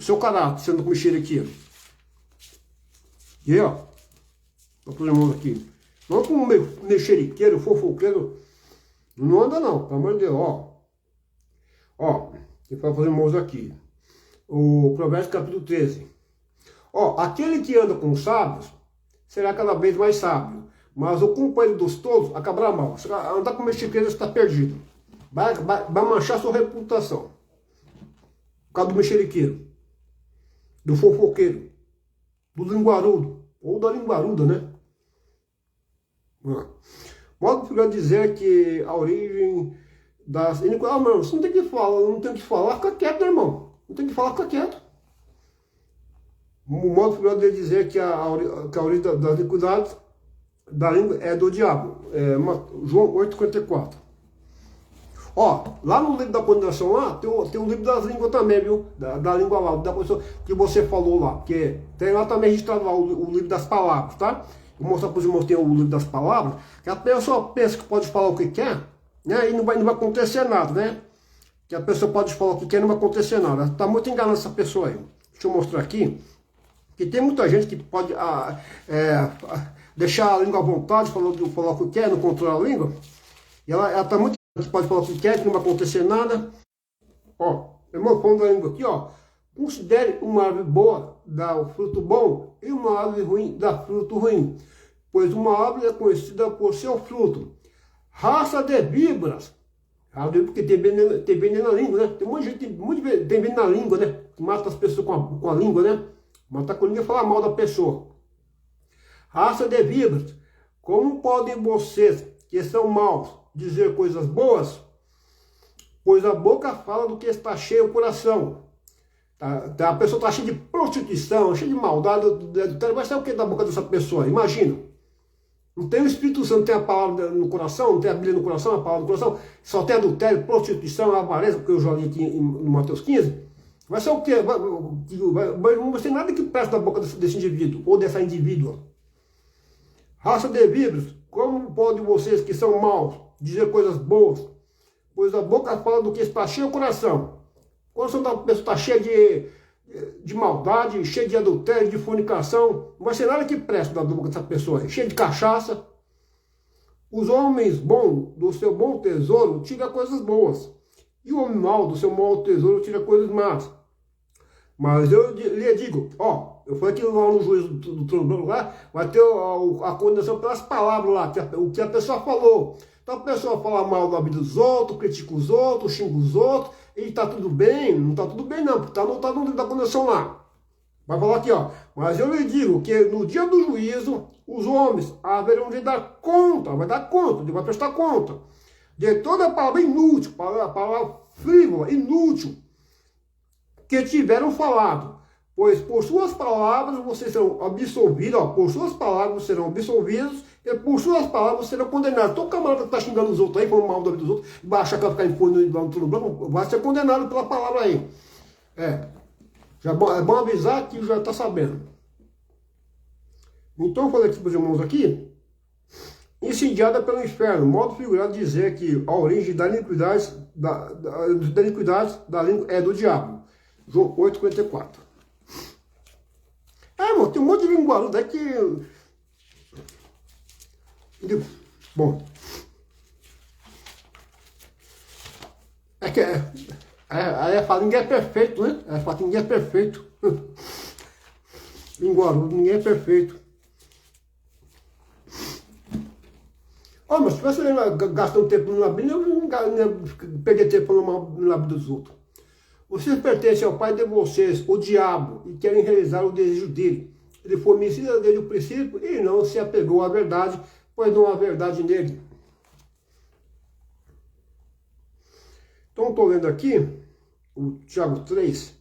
Speaker 1: seu caráter, sendo com mexeriqueiro. E aí, ó. Olha para os irmãos aqui. Não com mexeriqueiro, fofoqueiro. Não anda não, pelo amor de Deus. Ó, eu falo para os irmãos aqui. O Provérbios capítulo 13. Ó, aquele que anda com os sábios será cada vez mais sábio. Mas o companheiro dos tolos acabará mal. Se andar com mexeriqueiro, você está perdido. Vai manchar sua reputação. Por causa do mexeriqueiro, do fofoqueiro, do linguarudo, ou da linguaruda, né? Modo para dizer que a origem das iniquidades. Mano, você não tem que falar, fica quieto, né, irmão? Não tem que falar, fica quieto. O modo para dizer que a origem das iniquidades da língua é do diabo. João 8,54. Ó, lá no livro da condenação lá, tem o livro das línguas também, viu? Da língua lá, da pessoa que você falou lá. Porque tem lá também registrado lá o livro das palavras, tá? Vou mostrar para os irmãos que tem o livro das palavras, que a pessoa pensa que pode falar o que quer, né? E não vai acontecer nada, né? Que a pessoa pode falar o que quer e não vai acontecer nada. Tá muito enganando essa pessoa aí. Deixa eu mostrar aqui. Que tem muita gente que pode deixar a língua à vontade, falar o que quer, não controla a língua. E ela tá muito... Você pode falar o que quer, que não vai acontecer nada. Ó, irmão, falando da língua aqui, ó. Considere uma árvore boa dá fruto bom e uma árvore ruim dá fruto ruim. Pois uma árvore é conhecida por seu fruto. Raça de víboras Porque tem veneno na língua, né? Tem um monte de gente, tem veneno na língua, né? Que mata as pessoas com a língua, né? Matar com a língua é falar mal da pessoa. Raça de víboras, como podem vocês, que são maus, dizer coisas boas? Pois a boca fala do que está cheio o coração. A pessoa está cheia de prostituição, cheia de maldade, vai sair o que da boca dessa pessoa? Imagina. Não tem o Espírito Santo, não tem a palavra no coração, não tem a Bíblia no coração, a palavra no coração, só tem adultério, prostituição, avareza, porque eu já li aqui no Mateus 15. Vai ser o quê? Não vai ser nada que presta da boca desse indivíduo, ou dessa indivídua. Raça de víboras, como podem vocês que são maus dizer coisas boas? Pois a boca fala do que está cheio o coração. O coração da pessoa está cheio de maldade, cheio de adultério, de fornicação. Não vai ser nada que presta da boca dessa pessoa. Cheio de cachaça. Os homens bons do seu bom tesouro tiram coisas boas. E o homem mau do seu mau tesouro tira coisas más. Mas eu lhe digo, ó, eu falei que lá no juízo do trono branco lá, vai ter a condenação pelas palavras lá, o que a pessoa falou. Então a pessoa fala mal da vida dos outros, critica os outros, xinga os outros, e tá tudo bem, não tá tudo bem não, porque não tá no livro da condenação lá. Vai falar aqui, ó, mas eu lhe digo que no dia do juízo, os homens haverão de dar conta, vai prestar conta, de toda a palavra inútil, palavra frívola, inútil, que tiveram falado, pois por suas palavras vocês serão absolvidos, ó, por suas palavras serão absolvidos, e por suas palavras serão condenados. Então o camarada que está xingando os outros aí, falando mal da vida dos outros, baixa que vai ficar impune lá no trono branco, vai ser condenado pela palavra aí. É bom avisar que já está sabendo. Então eu falei aqui para os irmãos aqui, incendiada pelo inferno, modo figurado de dizer que a origem da iniquidade da língua é do diabo. João 8,44. Irmão, tem um monte de linguarudo aí que... Bom. É que aí fala, ninguém é perfeito, né? Aí fala que ninguém é perfeito. Linguarudo, ninguém é perfeito. Ó, mas se você gastando tempo na Bíblia, eu não perder tempo na vida dos outros. Vocês pertencem ao pai de vocês, o diabo, e querem realizar o desejo dele. Ele foi homicida desde o princípio e não se apegou à verdade, pois não há verdade nele. Então estou lendo aqui o Tiago 3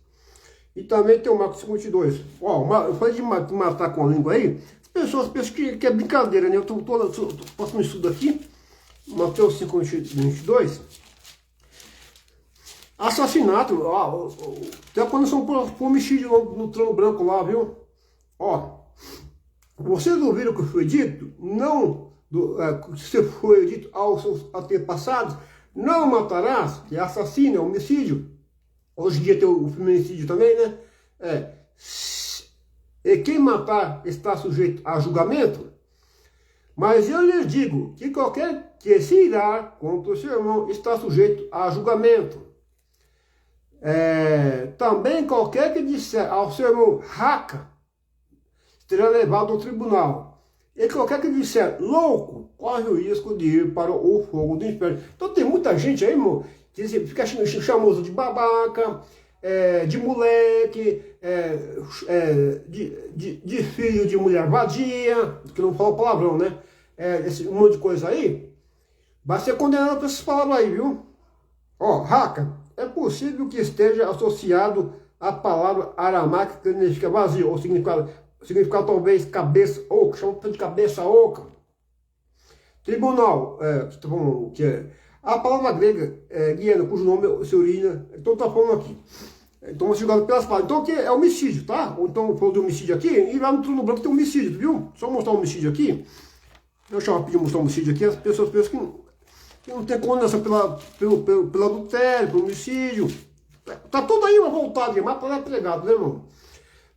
Speaker 1: e também tem o Marcos 52. Ó, eu falei de matar com a língua aí, as pessoas pensam que é brincadeira, né? Eu estou passando isso daqui, Mateus 5,22. Assassinato, ó, tem a condição por homicídio no trono branco lá, viu? Ó, vocês ouviram o que foi dito? Não, se foi dito aos seus antepassados, não matarás, que é assassino, é homicídio. Hoje em dia tem o feminicídio também, né? E quem matar está sujeito a julgamento. Mas eu lhes digo que qualquer que se irar contra o seu irmão está sujeito a julgamento. Também qualquer que disser ao seu irmão raca, será levado ao tribunal. E qualquer que disser louco, corre o risco de ir para o fogo do inferno. Então tem muita gente aí, irmão, que fica chamando de babaca, de moleque, de filho de mulher vadia, que não fala palavrão, né? Esse monte de coisa aí, vai ser condenado por essas palavras aí, viu? Ó, raca, é possível que esteja associado à palavra aramaica que significa vazio, ou significa talvez cabeça oca, chama de cabeça oca. Tribunal, que é a palavra grega, guiana, cujo nome se origina, então está falando aqui. Então, julgado pelas palavras. Então, aqui é homicídio, tá? Ou então, falou de homicídio aqui, e lá no trono branco tem homicídio, viu? Só mostrar o homicídio aqui. Deixa eu pedir mostrar o homicídio aqui, as pessoas pensam que não tem condenação pelo adultério, pelo homicídio. Tá tudo aí uma vontade, mas para pregado, né, irmão?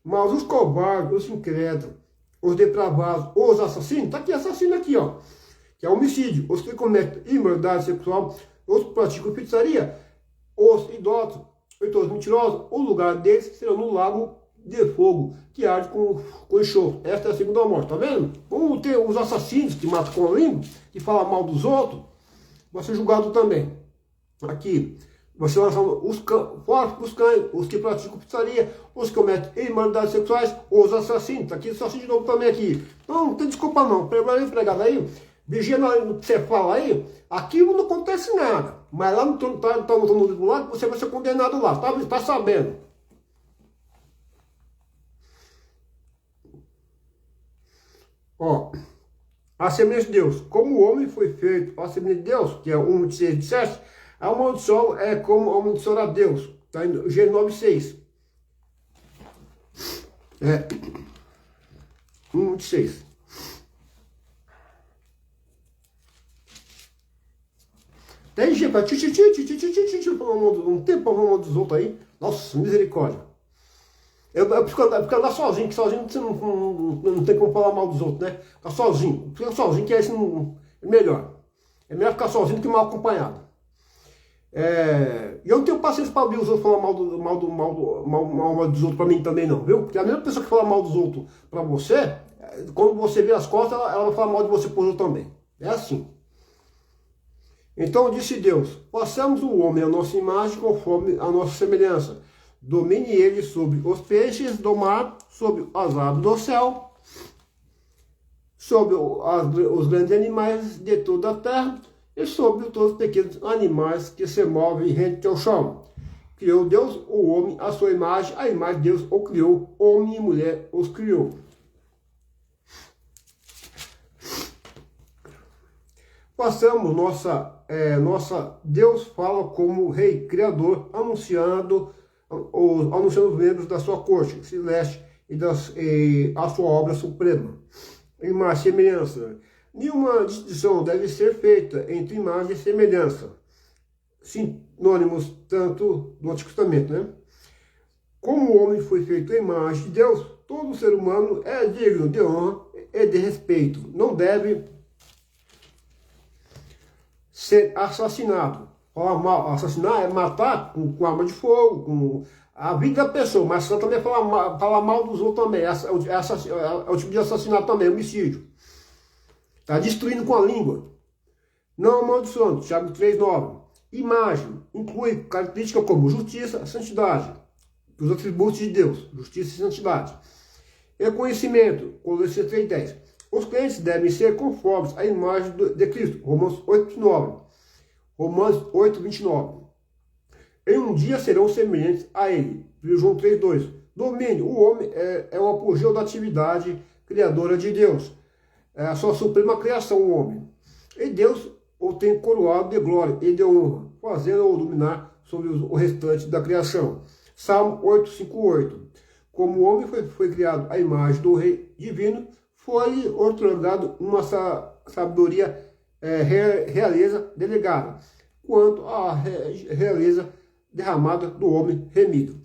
Speaker 1: Mas os covardes, os incrédulos, os depravados, os assassinos, tá aqui, assassino aqui, ó, que é homicídio, os que cometem imoralidade sexual, os que praticam feitiçaria, os idólatras, os mentirosos, o lugar deles será no lago de fogo, que arde com enxofre. Esta é a segunda morte, tá vendo? Como tem os assassinos que matam com a língua, que falam mal dos outros, vai ser julgado também. aqui, você lança fora os cães, os que praticam pizzaria, os que cometem imoralidades sexuais, os assassinos. Tá aqui, assassino de novo também aqui. Então, não tem desculpa não. Pregado aí, vigia no que você fala aí, aqui não acontece nada. Mas lá no livro lá, você vai ser condenado lá. Tá sabendo? Ó, a semelhança de Deus. Como o homem foi feito a semelhança de Deus, que é 1:6 de 7, a maldição é como amaldiçoar a Deus. Está em Gênesis 9:6. É 1:6. Tem gente para um tempo para falar dos outros aí. Nossa, misericórdia. Eu fico lá sozinho, que sozinho você não tem como falar mal dos outros, né? Ficar sozinho. Fica sozinho, que é melhor. É melhor ficar sozinho do que mal acompanhado. E eu não tenho paciência para ouvir os outros falar mal dos outros para mim também não, viu? Porque a mesma pessoa que fala mal dos outros para você, quando você vê as costas, ela vai falar mal de você por outro também. É assim. Então disse Deus, façamos o homem à nossa imagem conforme a nossa semelhança. Domine ele sobre os peixes do mar, sobre as aves do céu, sobre os grandes animais de toda a terra e sobre todos os pequenos animais que se movem rente ao chão. Criou Deus o homem à sua imagem, a imagem de Deus o criou, homem e mulher os criou. Passamos Deus fala como rei criador, anunciando os membros da sua corte celeste e a sua obra suprema. Imagem e semelhança. Nenhuma distinção deve ser feita entre imagem e semelhança. Sinônimos tanto do Antigo Testamento, né? Como o homem foi feito à imagem de Deus, todo ser humano é digno de honra e de respeito. Não deve ser assassinado. Assassinar é matar com arma de fogo, com a vida da pessoa, mas também falar mal dos outros também. É o tipo de assassinato também, homicídio. Está destruindo com a língua. Não amaldiçoando. Tiago 3:9. Imagem inclui características como justiça, santidade. Os atributos de Deus, justiça e santidade. Reconhecimento, Colossenses 3:10. Os crentes devem ser conformes à imagem de Cristo, Romanos 8:9. Romanos 8:29. Em um dia serão semelhantes a ele, João 3:2. Domínio, o homem é o apogeu da atividade criadora de Deus. É a sua suprema criação, o homem. E Deus o tem coroado de glória e de honra, fazendo-o dominar sobre o restante da criação. Salmo 8:5-8. Como o homem foi criado à imagem do Rei Divino, foi-lhe otorgado uma sabedoria realeza delegada, quanto à realeza derramada do homem remido.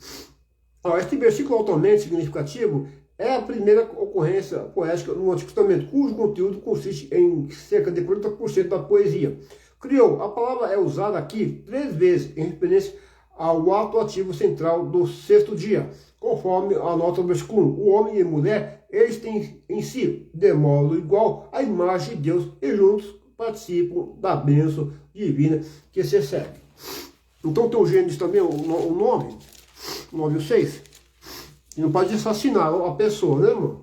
Speaker 1: Este versículo altamente significativo é a primeira ocorrência poética no Antigo Testamento, cujo conteúdo consiste em cerca de 40% da poesia. Criou, a palavra é usada aqui 3 vezes, em referência ao ato ativo central do 6º dia, conforme anota o versículo 1. O homem e a mulher, eles têm em si, de modo igual, a imagem de Deus e juntos participam da bênção divina que se segue. Então tem o Gênesis também, o 9:6. E não pode assassinar a pessoa, né, irmão?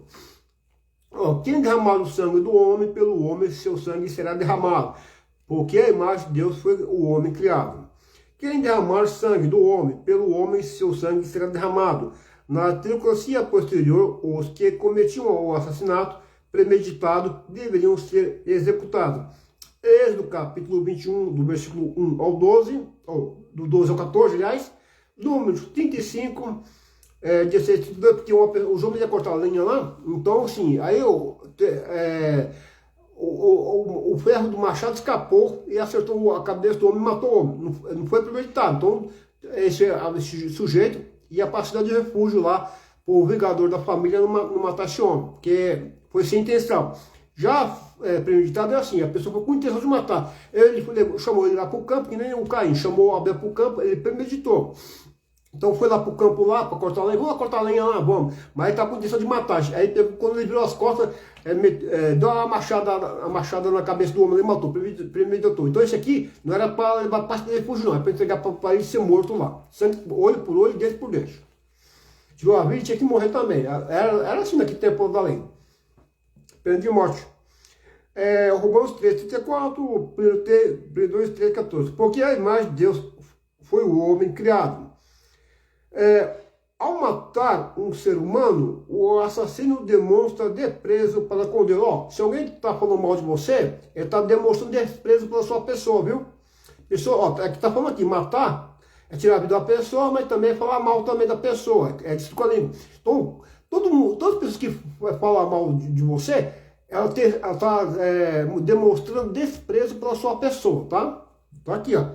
Speaker 1: Quem derramar o sangue do homem, pelo homem seu sangue será derramado, porque a imagem de Deus foi o homem criado. Quem derramar sangue do homem, pelo homem seu sangue será derramado. Na teocracia posterior, os que cometiam o assassinato premeditado deveriam ser executados. Êxodo capítulo 21, do versículo 1 ao 12, ou do 12 ao 14, aliás, Números 35, 16, porque o João ia cortar a lenha lá, então assim, aí o ferro do machado escapou e acertou a cabeça do homem e matou o homem, não foi premeditado. Então esse sujeito ia para a cidade de refúgio lá, o vingador da família não matar esse homem, porque foi sem intenção. Já premeditado é assim, a pessoa foi com intenção de matar. Ele chamou ele lá para o campo, que nem o Caim, chamou Abel para o campo, ele premeditou. Então foi lá para o campo lá, para cortar a lenha, vamos lá cortar a lenha lá, vamos. Mas ele estava com intenção de matar. Aí quando ele virou as costas, deu uma machada na cabeça do homem e matou, premeditou. Então esse aqui não era para levar parte dele fugir, não, era para entregar para ele ser morto lá, sangue, olho por olho, dente por dente. Tirou a vida e tinha que morrer também. Era assim naquele tempo da lei. Pena de morte. Romanos 3, 34, 2, 3, 14. Porque a imagem de Deus foi o homem criado. Ao matar um ser humano, o assassino demonstra desprezo para com Deus. Ó, se alguém está falando mal de você, ele está demonstrando desprezo pela sua pessoa, viu? Pessoa, ó, é que está falando aqui, matar é tirar a vida da pessoa, mas também é falar mal também da pessoa. É disso com a língua. Então, todas as pessoas que falam mal de você, ela está demonstrando desprezo pela sua pessoa, tá? Então aqui, ó.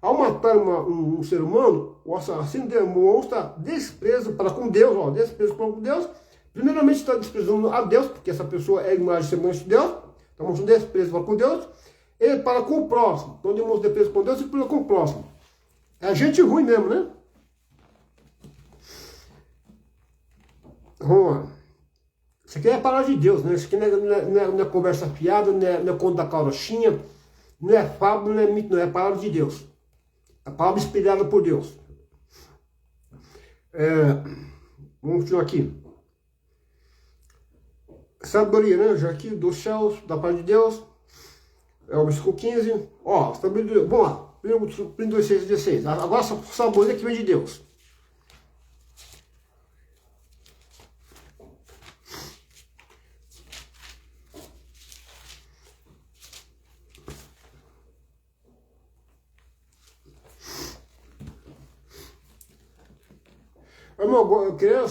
Speaker 1: Ao matar um ser humano, o assassino demonstra desprezo para com Deus, ó, desprezo para com Deus. Primeiramente está desprezando a Deus, porque essa pessoa é a imagem e semelhança de Deus, está mostrando desprezo para com Deus, e para com o próximo. Então demonstra desprezo com Deus e para com o próximo. É gente ruim mesmo, né? Vamos lá. Isso aqui é a palavra de Deus, né? Isso aqui não é conversa fiada, não é conto da carochinha, não é fábula, não é mito, não é a palavra de Deus. A palavra inspirada por Deus. Vamos continuar aqui. Sabedoria, né? Já aqui dos céus, da parte de Deus. O versículo 15. Ó, sabedoria. Vamos lá. 1, 6, 16. Agora essa sabedoria que vem de Deus. Irmão, eu queria,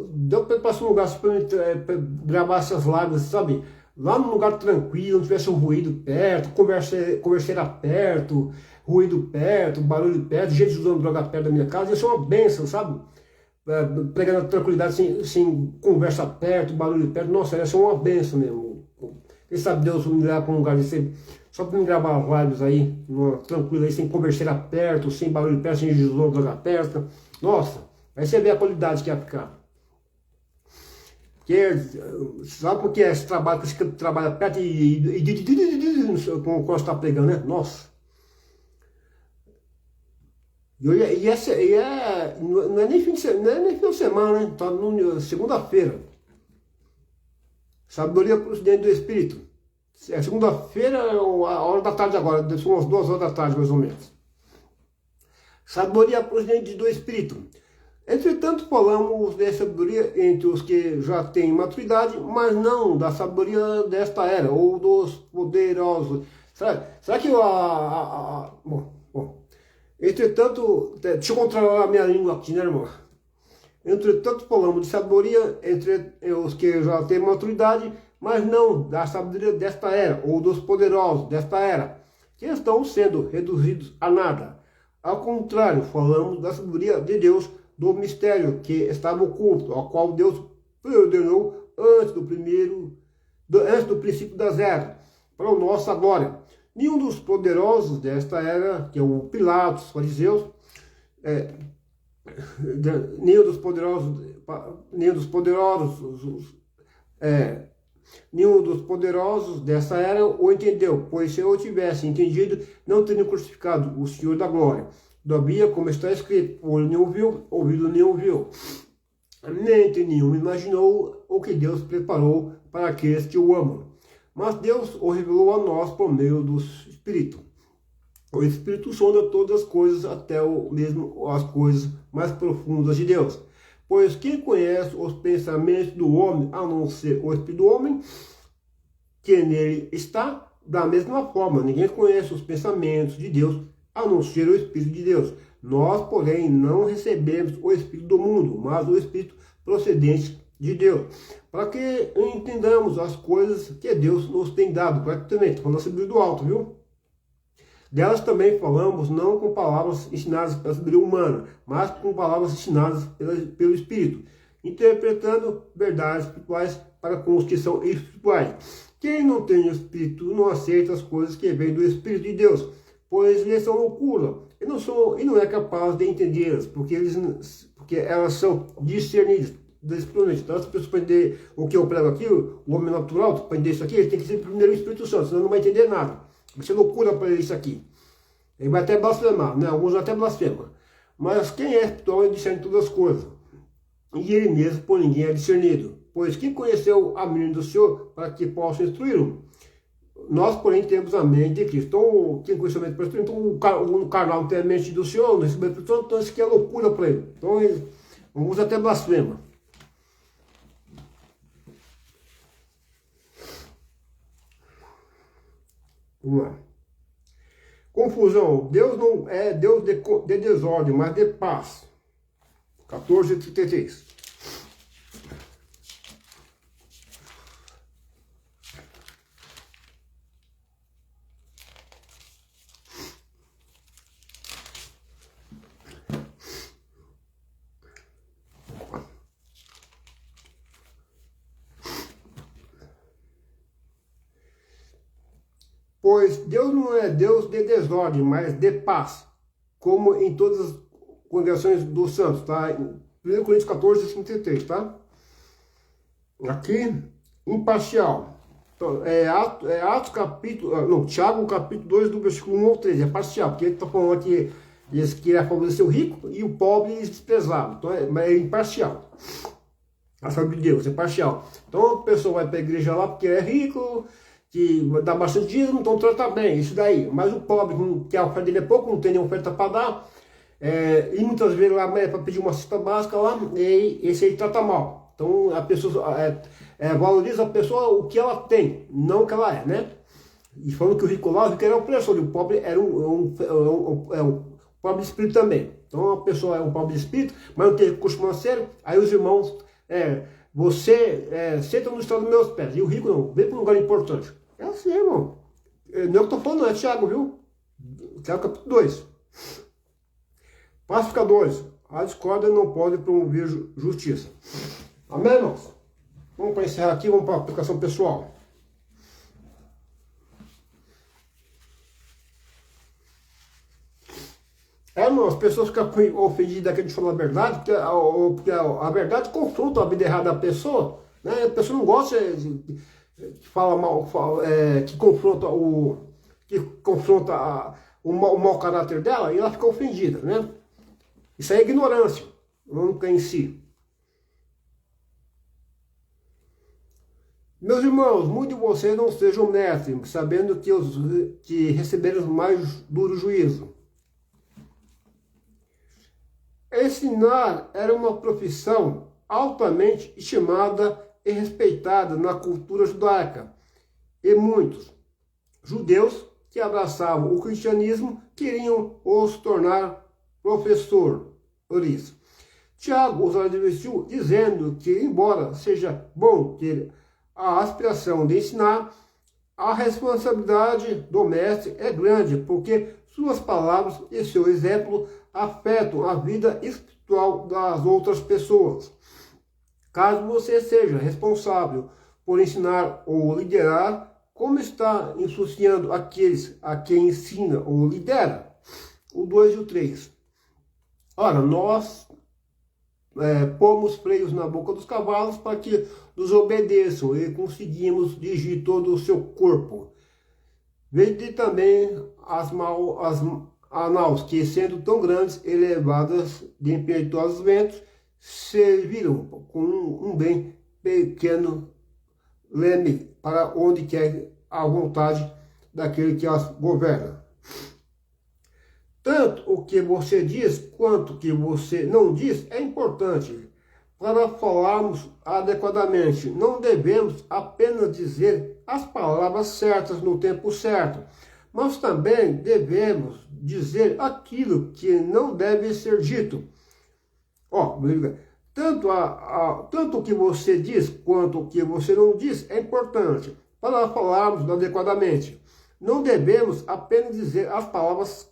Speaker 1: deu para passar um lugar para gravar essas lives, sabe? Lá num lugar tranquilo, não tivesse um ruído perto, converseira perto, ruído perto, barulho perto, gente usando droga perto da minha casa, isso é uma benção, sabe? Pegando a tranquilidade sem conversa perto, barulho perto, nossa, isso é uma benção mesmo. Quem sabe Deus me levar para um lugar desse, só para me gravar lives aí, tranquilo aí, sem converseira perto, sem barulho perto, sem gente usando droga perto, nossa. Aí você vê a qualidade que ia ficar. Porque, sabe como que é esse trabalho, que você trabalha perto quando você está pegando, né? Nossa. Não é nem fim de semana, né? Tá segunda-feira. Sabedoria procedente do Espírito. Segunda-feira, a hora da tarde agora, são umas 2 horas da tarde, mais ou menos. Sabedoria procedente do Espírito. Entretanto, falamos de sabedoria entre os que já têm maturidade, mas não da sabedoria desta era, ou dos poderosos. Será que bom. Entretanto, deixa eu controlar a minha língua aqui, né, irmão? Entretanto, falamos de sabedoria entre os que já têm maturidade, mas não da sabedoria desta era, ou dos poderosos desta era, que estão sendo reduzidos a nada. Ao contrário, falamos da sabedoria de Deus, do mistério que estava oculto, ao qual Deus ordenou antes do princípio das eras, para a nossa glória. Nenhum dos poderosos desta era, que é o Pilatos, os fariseus, nenhum dos poderosos dessa era o entendeu, pois se eu tivesse entendido, não teria crucificado o Senhor da glória. Todavia, como está escrito, olho nem ouviu, ouvido nem ouviu, mente nenhum imaginou o que Deus preparou para aqueles que o amam. Mas Deus o revelou a nós por meio do Espírito. O Espírito sonda todas as coisas, até mesmo as coisas mais profundas de Deus. Pois quem conhece os pensamentos do homem, a não ser o Espírito do homem, que nele está, da mesma forma, ninguém conhece os pensamentos de Deus, a não ser o Espírito de Deus. Nós, porém, não recebemos o Espírito do mundo, mas o Espírito procedente de Deus, para que entendamos as coisas que Deus nos tem dado. Praticamente, falando a sabedoria do alto, viu? Delas também falamos não com palavras ensinadas pela sabedoria humana, mas com palavras ensinadas pelo Espírito, interpretando verdades espirituais para com os que são espirituais. Quem não tem o Espírito não aceita as coisas que vêm do Espírito de Deus, pois lhes são loucura, e não é capaz de entendê-las, porque elas são discernidas desse planeta. Então, se a pessoa aprender o que eu prego aqui, o homem natural, para aprender isso aqui, ele tem que ser primeiro o Espírito Santo, senão não vai entender nada. Vai ser loucura para ele isso aqui. Ele vai até blasfemar, né? Alguns até blasfemam. Mas quem é espiritual, ele discerne todas as coisas. E ele mesmo por ninguém é discernido. Pois quem conheceu a mente do Senhor para que possa instruí-lo? Nós, porém, temos a mente de Cristo. Então, quem conheceu a mente do Senhor, então o carnal não tem a mente do Senhor, não recebeu a Espírito Santo, então isso aqui é loucura para ele. Então, alguns até blasfemam. Vamos lá. Confusão. Deus não é Deus de desordem, mas de paz. 14:33. Pois Deus não é Deus de desordem, mas de paz, como em todas as congregações dos santos, tá? 1 Coríntios 14:33, tá? Aqui, imparcial. Então, Atos capítulo, não, Tiago capítulo 2, do versículo 1 ao 3, é parcial, porque ele está falando que eles queriam favorecer o rico e o pobre eles desprezavam, então é imparcial. A saúde de Deus é parcial. Então a pessoa vai para a igreja lá porque é rico, que dá bastante dízimo, então trata bem, isso daí. Mas o pobre, que a oferta dele é pouco, não tem nem oferta para dar, e muitas vezes lá é para pedir uma cesta básica lá, e esse aí trata mal. Então a pessoa valoriza a pessoa o que ela tem, não o que ela é, né? E falando que o rico era opressor, e o pobre era um pobre de espírito também. Então a pessoa é um pobre de espírito, mas não tem recurso financeiro, aí os irmãos, você senta no estado dos meus pés, e o rico não, vem para um lugar importante. É assim, irmão. Não é o que eu estou falando, não, é Tiago, viu? Tiago capítulo 2. Pacificadores. A discórdia não pode promover justiça. Amém, irmãos? Vamos para encerrar aqui, vamos para a aplicação pessoal. Irmão, as pessoas ficam ofendidas que a gente fala a verdade, porque a verdade confronta a vida errada da pessoa, né? A pessoa não gosta que fala mal, que confronta o mau caráter dela, e ela fica ofendida, né? Isso é ignorância, nunca em si. Meus irmãos, muitos de vocês não sejam mestres, sabendo que receberam mais duro juízo. Ensinar era uma profissão altamente estimada e respeitada na cultura judaica. E muitos judeus que abraçavam o cristianismo queriam os tornar professores. Tiago os advertiu dizendo que, embora seja bom ter a aspiração de ensinar, a responsabilidade do mestre é grande, porque suas palavras e seu exemplo afetam a vida espiritual das outras pessoas. Caso você seja responsável por ensinar ou liderar, como está influenciando aqueles a quem ensina ou lidera? O 2 e o 3. Ora, nós pomos freios na boca dos cavalos para que nos obedeçam e conseguimos dirigir todo o seu corpo. Vede também as naus que, sendo tão grandes, elevadas de impetuosos ventos, serviram com um bem pequeno leme para onde quer a vontade daquele que as governa. Tanto o que você diz quanto o que você não diz é importante. Para falarmos adequadamente, não devemos apenas dizer as palavras certas no tempo certo, mas também devemos dizer aquilo que não deve ser dito. Tanto o que você diz quanto o que você não diz é importante para falarmos adequadamente. Não devemos apenas dizer as palavras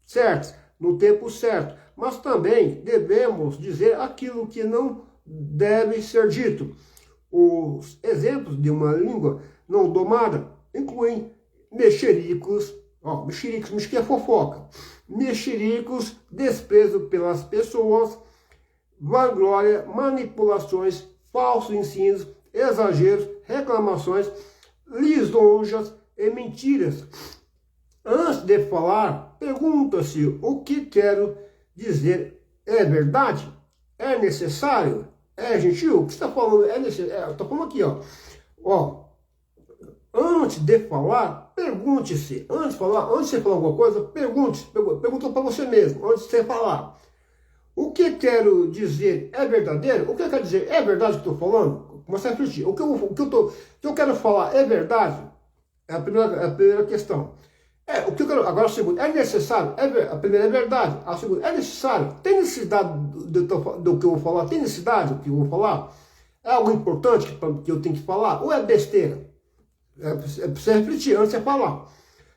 Speaker 1: certas no tempo certo, mas também devemos dizer aquilo que não deve ser dito. Os exemplos de uma língua não domada incluem mexericos, mexerico é fofoca, mexericos, desprezo pelas pessoas, vanglória, manipulações, falsos ensinos, exageros, reclamações, lisonjas e mentiras. Antes de falar, pergunta-se o que quero dizer. É verdade? É necessário? É gentil? O que você está falando? É necessário? Estou falando aqui, ó. Antes de falar, pergunte-se. Antes de você falar alguma coisa, pergunte-se. Pergunta para você mesmo, antes de você falar. O que quero dizer é verdadeiro? O que eu quero dizer é verdade o que estou falando? Começa a refletir. O que eu quero falar é verdade? É a primeira questão. O que eu quero, agora a segunda, é necessário? A primeira é verdade. A segunda, é necessário? Tem necessidade do que eu vou falar? Tem necessidade do que eu vou falar? É algo importante que eu tenho que falar? Ou é besteira? Precisa refletir antes de falar.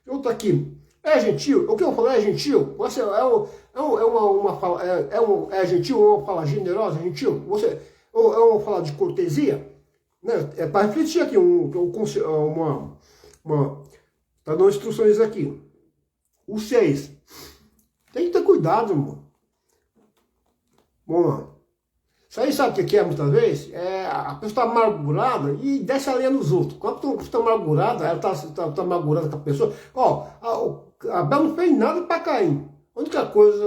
Speaker 1: Outro aqui. É gentil? O que eu vou falar é gentil? Você é gentil ou uma fala generosa, gentil? Você é uma fala de cortesia? Né? É para refletir aqui tá dando instruções aqui. O 6. Tem que ter cuidado, irmão. Vamos lá. Isso aí sabe o que é muitas vezes? A pessoa está amargurada e desce a lenha nos outros. Quando a pessoa está amargurada, ela está amargurada com a pessoa. Abel não fez nada para Caim. A única coisa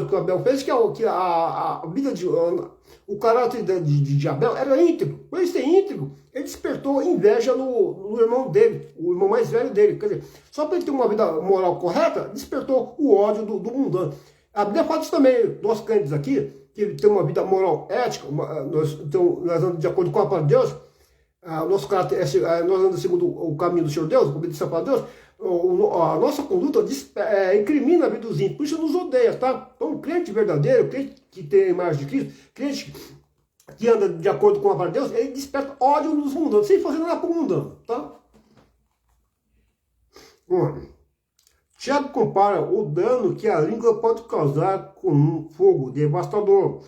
Speaker 1: que o Abel fez é que a vida o caráter de Abel era íntegro. Por ele ser íntegro, ele despertou inveja no irmão dele, o irmão mais velho dele. Quer dizer, só para ele ter uma vida moral correta, despertou o ódio do mundano. A Bíblia fala isso também, nós crentes aqui, que tem uma vida moral ética, nós andamos de acordo com a palavra de Deus, nosso caráter nós andamos segundo o caminho do Senhor Deus, obedecendo a palavra de Deus, a nossa conduta incrimina a vida dos ímpios, por isso nos odeia, tá? Então, um crente verdadeiro, crente que tem a imagem de Cristo, crente que anda de acordo com a palavra de Deus, ele desperta ódio nos mundanos, sem fazer nada para o mundano, tá? Tiago compara o dano que a língua pode causar com um fogo devastador.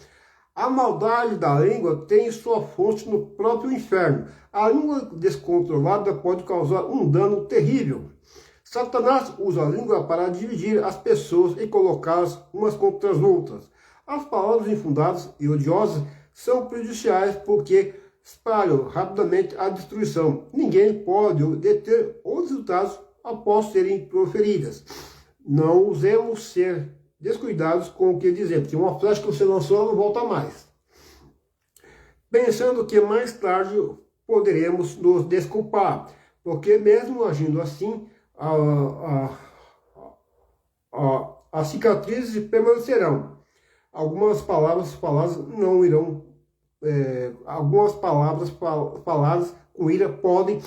Speaker 1: A maldade da língua tem sua fonte no próprio inferno. A língua descontrolada pode causar um dano terrível. Satanás usa a língua para dividir as pessoas e colocá-las umas contra as outras. As palavras infundadas e odiosas são prejudiciais porque espalham rapidamente a destruição. Ninguém pode deter os resultados após serem proferidas. Não usemos ser descuidados com o que dizemos, porque uma flecha que você lançou ela não volta mais. Pensando que mais tarde poderemos nos desculpar, porque mesmo agindo assim, as cicatrizes permanecerão. Algumas palavras faladas não irão, algumas palavras faladas com ira podem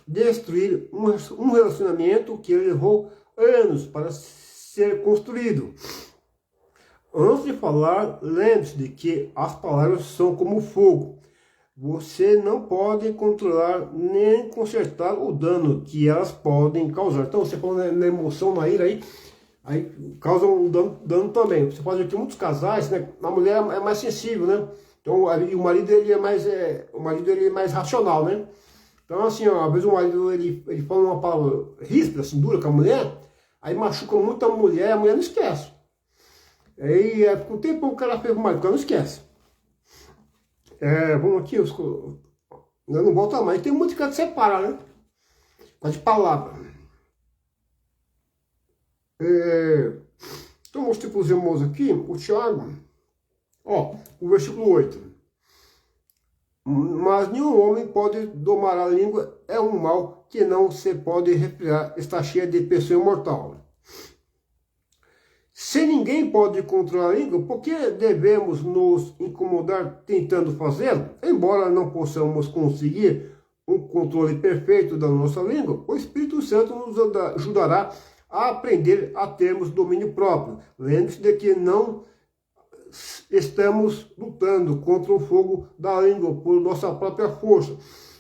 Speaker 1: destruir um relacionamento que levou anos para ser construído. Antes de falar, lembre-se de que as palavras são como fogo. Você não pode controlar nem consertar o dano que elas podem causar. Então, você falando na emoção, na ira aí causa um dano também. Você pode ver que muitos casais, né, a mulher é mais sensível, né? Então, e o marido ele é mais racional, né? Então, assim, às vezes o marido ele fala uma palavra ríspida, assim, dura com a mulher, aí machuca muito a mulher não esquece. Aí, com o tempo o cara fez o marido, o cara não esquece. Vamos aqui, não volta mais. Tem muito que separa, né? De palavra. Então, mostrei para os irmãos aqui, o Tiago, o versículo 8. Mas nenhum homem pode domar a língua, é um mal que não se pode refrear, está cheia de pessoa imortal. Se ninguém pode controlar a língua, por que devemos nos incomodar tentando fazê-lo? Embora não possamos conseguir um controle perfeito da nossa língua, o Espírito Santo nos ajudará a aprender a termos domínio próprio. Lembre-se de que não estamos lutando contra o fogo da língua por nossa própria força.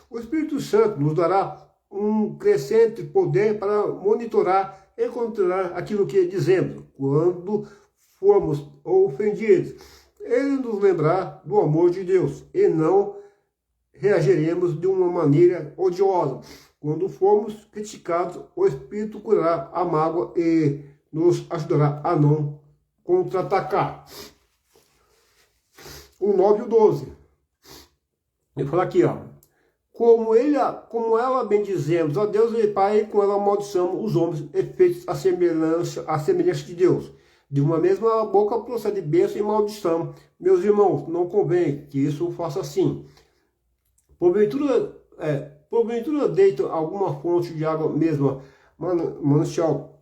Speaker 1: O Espírito Santo nos dará um crescente poder para monitorar e controlar aquilo que dizemos. Quando formos ofendidos, ele nos lembrará do amor de Deus e não reagiremos de uma maneira odiosa. Quando formos criticados, o Espírito curará a mágoa e nos ajudará a não contra-atacar. o 9 e o 12. Ele fala aqui, ó. Como ela bendizemos a Deus e Pai, e com ela amaldiçamos os homens, feitos à semelhança de Deus. De uma mesma boca procede bênção e maldição. Meus irmãos, não convém que isso faça assim. Porventura deita alguma fonte de água mesma, manancial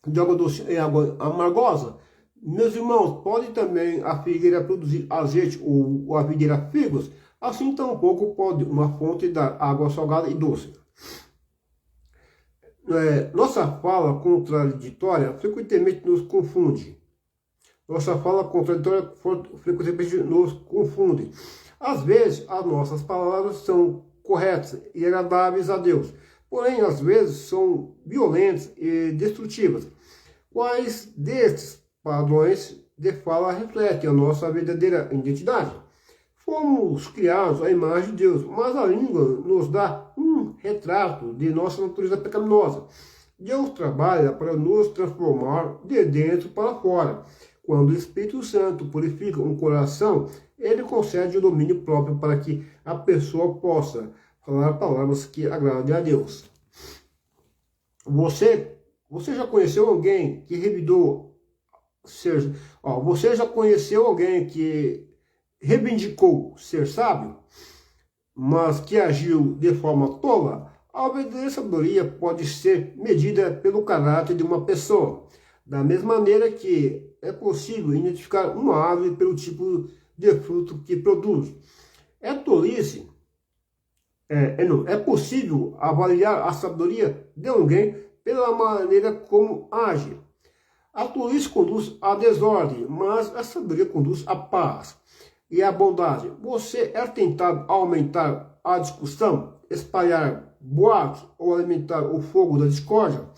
Speaker 1: de água doce e água amargosa? Meus irmãos, pode também a figueira produzir azeite ou a videira figos? Assim tampouco pode uma fonte dar água salgada e doce. Nossa fala contraditória frequentemente nos confunde. Às vezes, as nossas palavras são corretas e agradáveis a Deus, porém, às vezes, são violentas e destrutivas. Quais destes padrões de fala refletem a nossa verdadeira identidade? Fomos criados à imagem de Deus, mas a língua nos dá um retrato de nossa natureza pecaminosa. Deus trabalha para nos transformar de dentro para fora. Quando o Espírito Santo purifica um coração, ele concede o domínio próprio para que a pessoa possa falar palavras que agradem a Deus. Você já conheceu alguém que revidou você já conheceu alguém que reivindicou ser sábio, mas que agiu de forma tola? A verdadeira sabedoria pode ser medida pelo caráter de uma pessoa, da mesma maneira que é possível identificar uma árvore pelo tipo de fruto que produz. É possível avaliar a sabedoria de alguém pela maneira como age. A tolice conduz à desordem, mas a sabedoria conduz à paz e à bondade. Você é tentado aumentar a discussão, espalhar boatos ou alimentar o fogo da discórdia?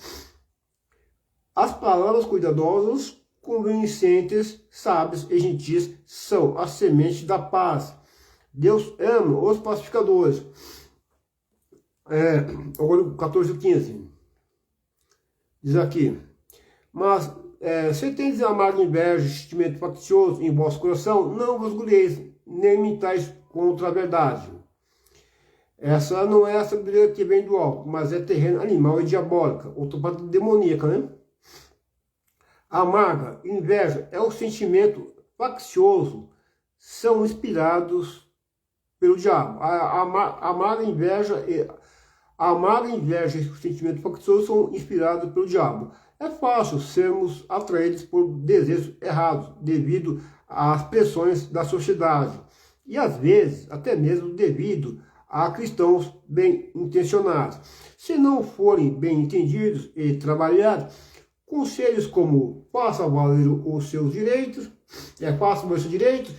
Speaker 1: As palavras cuidadosas, convincentes, sábias e gentis são a semente da paz. Deus ama os pacificadores. Agora 14 e 15. Diz aqui. Mas se tendes amargo inveja e sentimento faccioso em vosso coração, não vos glorieis, nem mintais contra a verdade. Essa não é a sabedoria que vem do alto, mas é terrena, animal e diabólica, outra parte demoníaca, né? Amarga, inveja é o sentimento faccioso, são inspirados pelo diabo. A amarga inveja e o sentimento faccioso são inspirados pelo diabo. É fácil sermos atraídos por desejos errados devido às pressões da sociedade e às vezes até mesmo devido a cristãos bem intencionados. Se não forem bem entendidos e trabalhados, conselhos como faça valer os seus direitos, faça valer os seus direitos,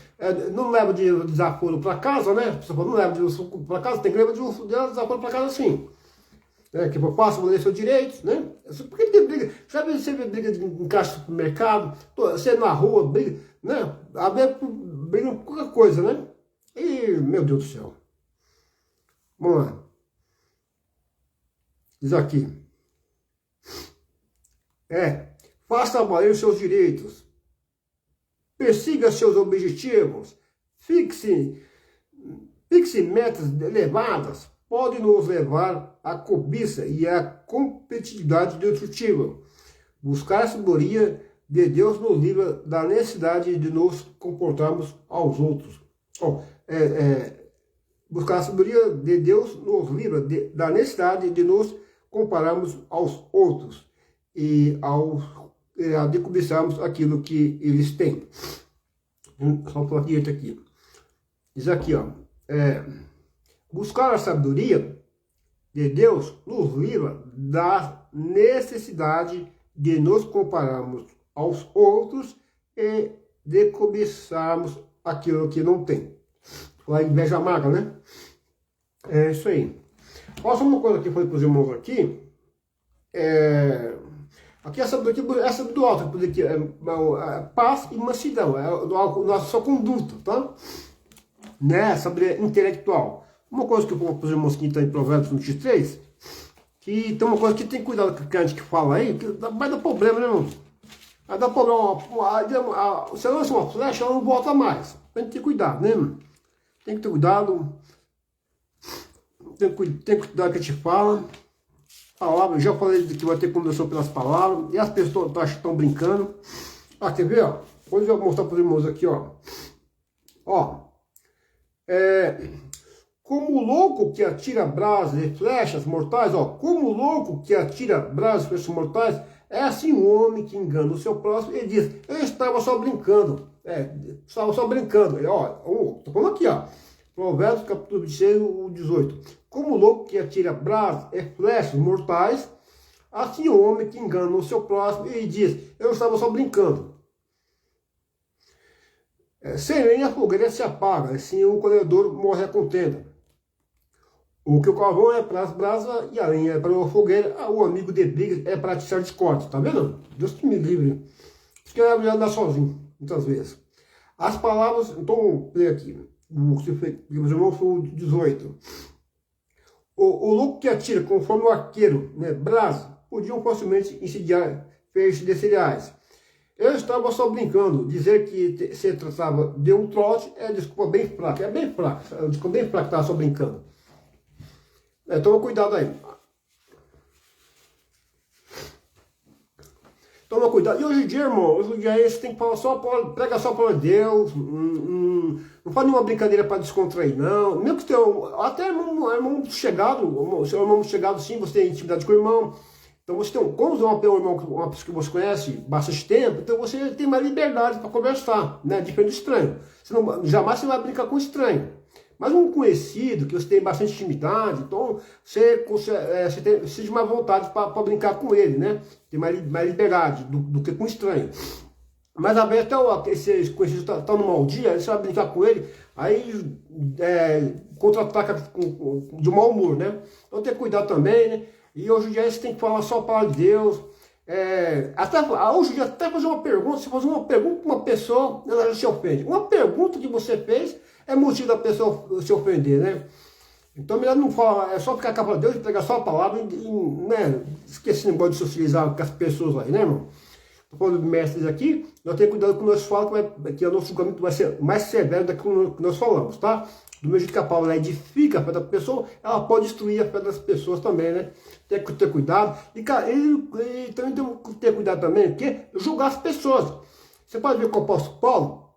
Speaker 1: não leva dinheiro de desaforo para casa, né? A pessoa não leva dinheiro para casa, tem que levar dinheiro de desaforo para casa sim. Que faça valer seus direitos, né? Por que tem briga? Já viu você ver briga em caixa de supermercado, você na rua, briga, né? Briga por qualquer coisa, né? E, meu Deus do céu. Vamos lá. Diz aqui. Faça valer os seus direitos. Persiga seus objetivos. Fixe metas elevadas. Pode nos levar à cobiça e à competitividade destrutiva. Buscar a sabedoria de Deus nos livra da necessidade de nos comportarmos aos outros. Buscar a sabedoria de Deus nos livra da necessidade de nos compararmos aos outros e de cobiçarmos aquilo que eles têm. Só falar aqui. Diz aqui, buscar a sabedoria de Deus nos livra da necessidade de nos compararmos aos outros e de cobiçarmos aquilo que não tem. A inveja amarga, né? É isso aí. Olha só uma coisa que foi para os irmãos aqui. Aqui essa do alto, aqui, paz e mansidão, é a sua conduta, tá? Né? Sabedoria intelectual. Uma coisa que eu vou para os irmãos que estão em Provérbios 23, que tem uma coisa que tem cuidado com o crente que fala aí, que vai dar problema, né, irmão? Aí dá problema, você lança uma flecha, ela não volta mais. Tem que ter cuidado, né? Tem que ter cuidado. Tem que cuidar do que a gente fala. Palavra, já falei que vai ter condução pelas palavras. E as pessoas acham que estão brincando. Ah, quer ver, ó? Depois eu vou mostrar para os irmãos aqui, ó. Ó. Como o louco que atira brasas e flechas mortais, ó. Como o louco que atira brasas e flechas mortais, é assim um homem que engana o seu próximo e diz, eu estava só brincando. Estava só brincando. Ó, tô falando aqui, ó. Provérbios capítulo 26, 18. Como o louco que atira brasas e flechas mortais, assim o homem que engana o seu próximo e diz, eu estava só brincando. Sem lenha a fogueira se apaga, assim o colhedor morre a contenda. O que o carvão é para as brasas e a lenha é para a fogueira, o amigo de briga é para atiçar discórdia, tá vendo? Deus que me livre. Isso que é andar sozinho, muitas vezes. As palavras, então, vou ler aqui, meus irmãos, foi o 18. O louco que atira conforme o arqueiro, né, brasa, podiam facilmente incendiar feixes de cereais. Eu estava só brincando, dizer que se tratava de um trote é desculpa bem fraca, desculpa bem fraca, estava só brincando. Toma cuidado aí. Toma cuidado. E hoje em dia, irmão, hoje em dia você tem que falar só, prega só para Deus, não faz nenhuma brincadeira para descontrair, não. Mesmo que tenha, até irmão chegado, seu irmão chegado sim, você tem intimidade com o irmão. Então você tem, como é um irmão, uma pessoa que você conhece bastante tempo, então você tem mais liberdade para conversar, né? Diferente do estranho. Jamais você vai brincar com estranho. Mas um conhecido, que você tem bastante intimidade, então você sente mais vontade para brincar com ele, né? Tem mais liberdade do que com estranho. Mas às vezes até esse conhecido está num mau dia, aí você vai brincar com ele, aí contra-ataca de mau humor, né? Então tem que cuidar também, né? E hoje em dia você tem que falar só a palavra de Deus. Hoje em dia até fazer uma pergunta, você faz uma pergunta para uma pessoa, ela já se ofende. Uma pergunta que você fez é motivo da pessoa se ofender, né? Então melhor não falar, é só ficar com a palavra de Deus, pegar só a palavra e né, esquecer esse negócio de socializar com as pessoas aí, né, irmão? Estou falando de mestres aqui, nós temos que cuidado com o que nós falamos, que o nosso julgamento vai ser mais severo do que nós falamos, tá? Do mesmo jeito que a palavra edifica a fé da pessoa, ela pode destruir a fé das pessoas também, né? Tem que ter cuidado. E também tem que ter cuidado também, porque julgar as pessoas. Você pode ver que o apóstolo Paulo,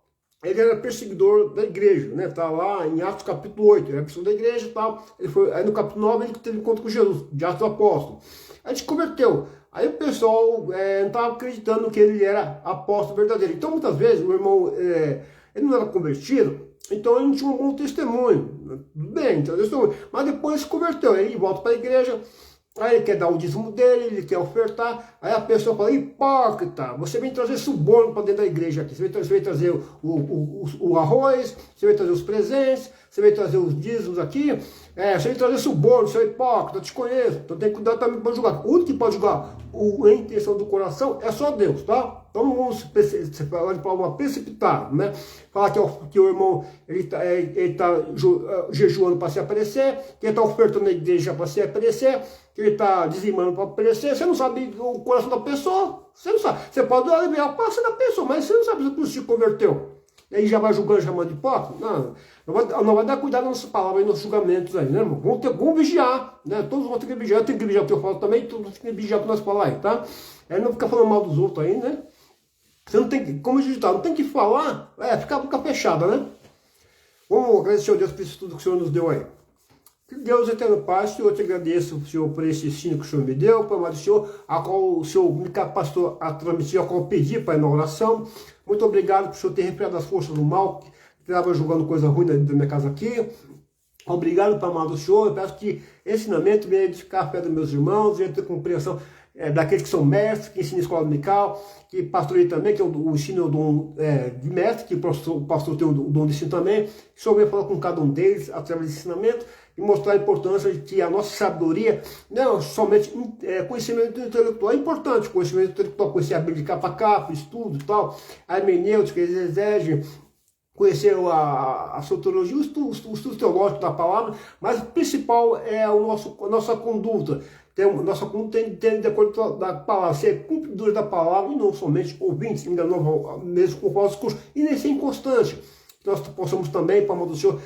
Speaker 1: ele era perseguidor da igreja, né? Tá lá em Atos capítulo 8, ele era perseguidor da igreja e tal. Aí no capítulo 9 ele teve encontro com Jesus, de Atos do Apóstolo. Aí se converteu. Aí o pessoal não estava acreditando que ele era apóstolo verdadeiro. Então muitas vezes o irmão, ele não era convertido, então ele não tinha um bom testemunho. Bem, então, mas depois se converteu, aí ele volta para a igreja. Aí ele quer dar o dízimo dele, ele quer ofertar, aí a pessoa fala, hipócrita, você vem trazer suborno para dentro da igreja aqui, você vem trazer o arroz, você vem trazer os presentes, você vem trazer os dízimos aqui, você vem trazer suborno, você é hipócrita, eu te conheço, então tem que cuidar também para julgar. O único que pode julgar a intenção do coração é só Deus, tá? Então não vamos falar de forma precipitada, né? Falar que o irmão ele tá jejuando para se aparecer, que ele está ofertando na igreja para se aparecer, que ele está dizimando para aparecer. Você não sabe o coração da pessoa, você não sabe. Você pode aliviar o passo da pessoa, mas você não sabe se você se converteu. E aí já vai julgando, chamando de hipócrita? Não vai dar cuidado nas nossas palavras e nos julgamentos aí, né, irmão? Vamos vigiar, né? Todos vão ter que vigiar, eu tenho que vigiar o que eu falo também, todos têm que vigiar o que nós falamos aí, tá? Aí não ficar falando mal dos outros aí, né? Você não tem que, como digital, não tem que falar, ficar a boca fechada, né? Vamos agradecer ao Deus por isso tudo que o Senhor nos deu aí. Que Deus eterno Pai, Senhor, eu te agradeço, Senhor, por esse ensino que o Senhor me deu, Pai amado Senhor, a qual o Senhor me capacitou a transmitir, a qual eu pedi, Pai, na oração. Muito obrigado por o Senhor ter refreado as forças do mal, que estava jogando coisa ruim dentro da minha casa aqui. Obrigado, Pai amado Senhor, eu peço que esse ensinamento venha edificar a fé dos meus irmãos, venha ter compreensão daqueles que são mestres, que ensinam escola dominical, que pastorei também, que o ensino é o dom de mestre, que o pastor tem o dom de ensino também, que o Senhor venha falar com cada um deles através desse ensinamento e mostrar a importância de que a nossa sabedoria não é somente conhecimento intelectual, é importante conhecimento intelectual, conhecer a Bíblia de capa a capa, estudo e tal, a hermenêutica, exegese, conhecer a soteriologia, o estudo teológico da palavra, mas o principal é a nossa conduta. Nossa conduta tem de acordo com a palavra, ser cumpridores da palavra e não somente ouvintes, ainda não mesmo com falsos cursos, e nem ser inconstante. Que nós possamos também, para o do Senhor,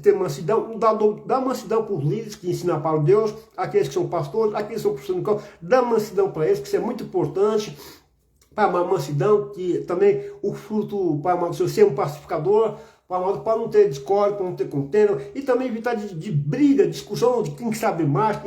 Speaker 1: ter mansidão, dar mansidão para os líderes que ensinam a palavra de Deus, aqueles que são pastores, aqueles que são professores de campo, dar mansidão para eles, que isso é muito importante. Para a mansidão, que também o fruto, para o Senhor, ser um pacificador, para não ter discórdia, para não ter contenda, e também evitar de briga, discussão de quem sabe mais,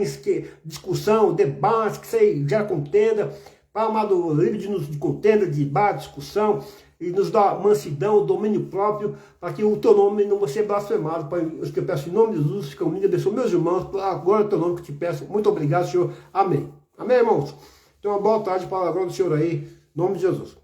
Speaker 1: discussão, debate, que isso aí gera contenda, para amado, livre de contenda, de debate, discussão, e nos dá mansidão, domínio próprio, para que o teu nome não vai ser blasfemado. Pai, eu te peço em nome de Jesus, fica unido, abençoe meus irmãos, agora é o teu nome que te peço. Muito obrigado, Senhor. Amém. Amém, irmãos? Então, uma boa tarde para a glória do Senhor aí, em nome de Jesus.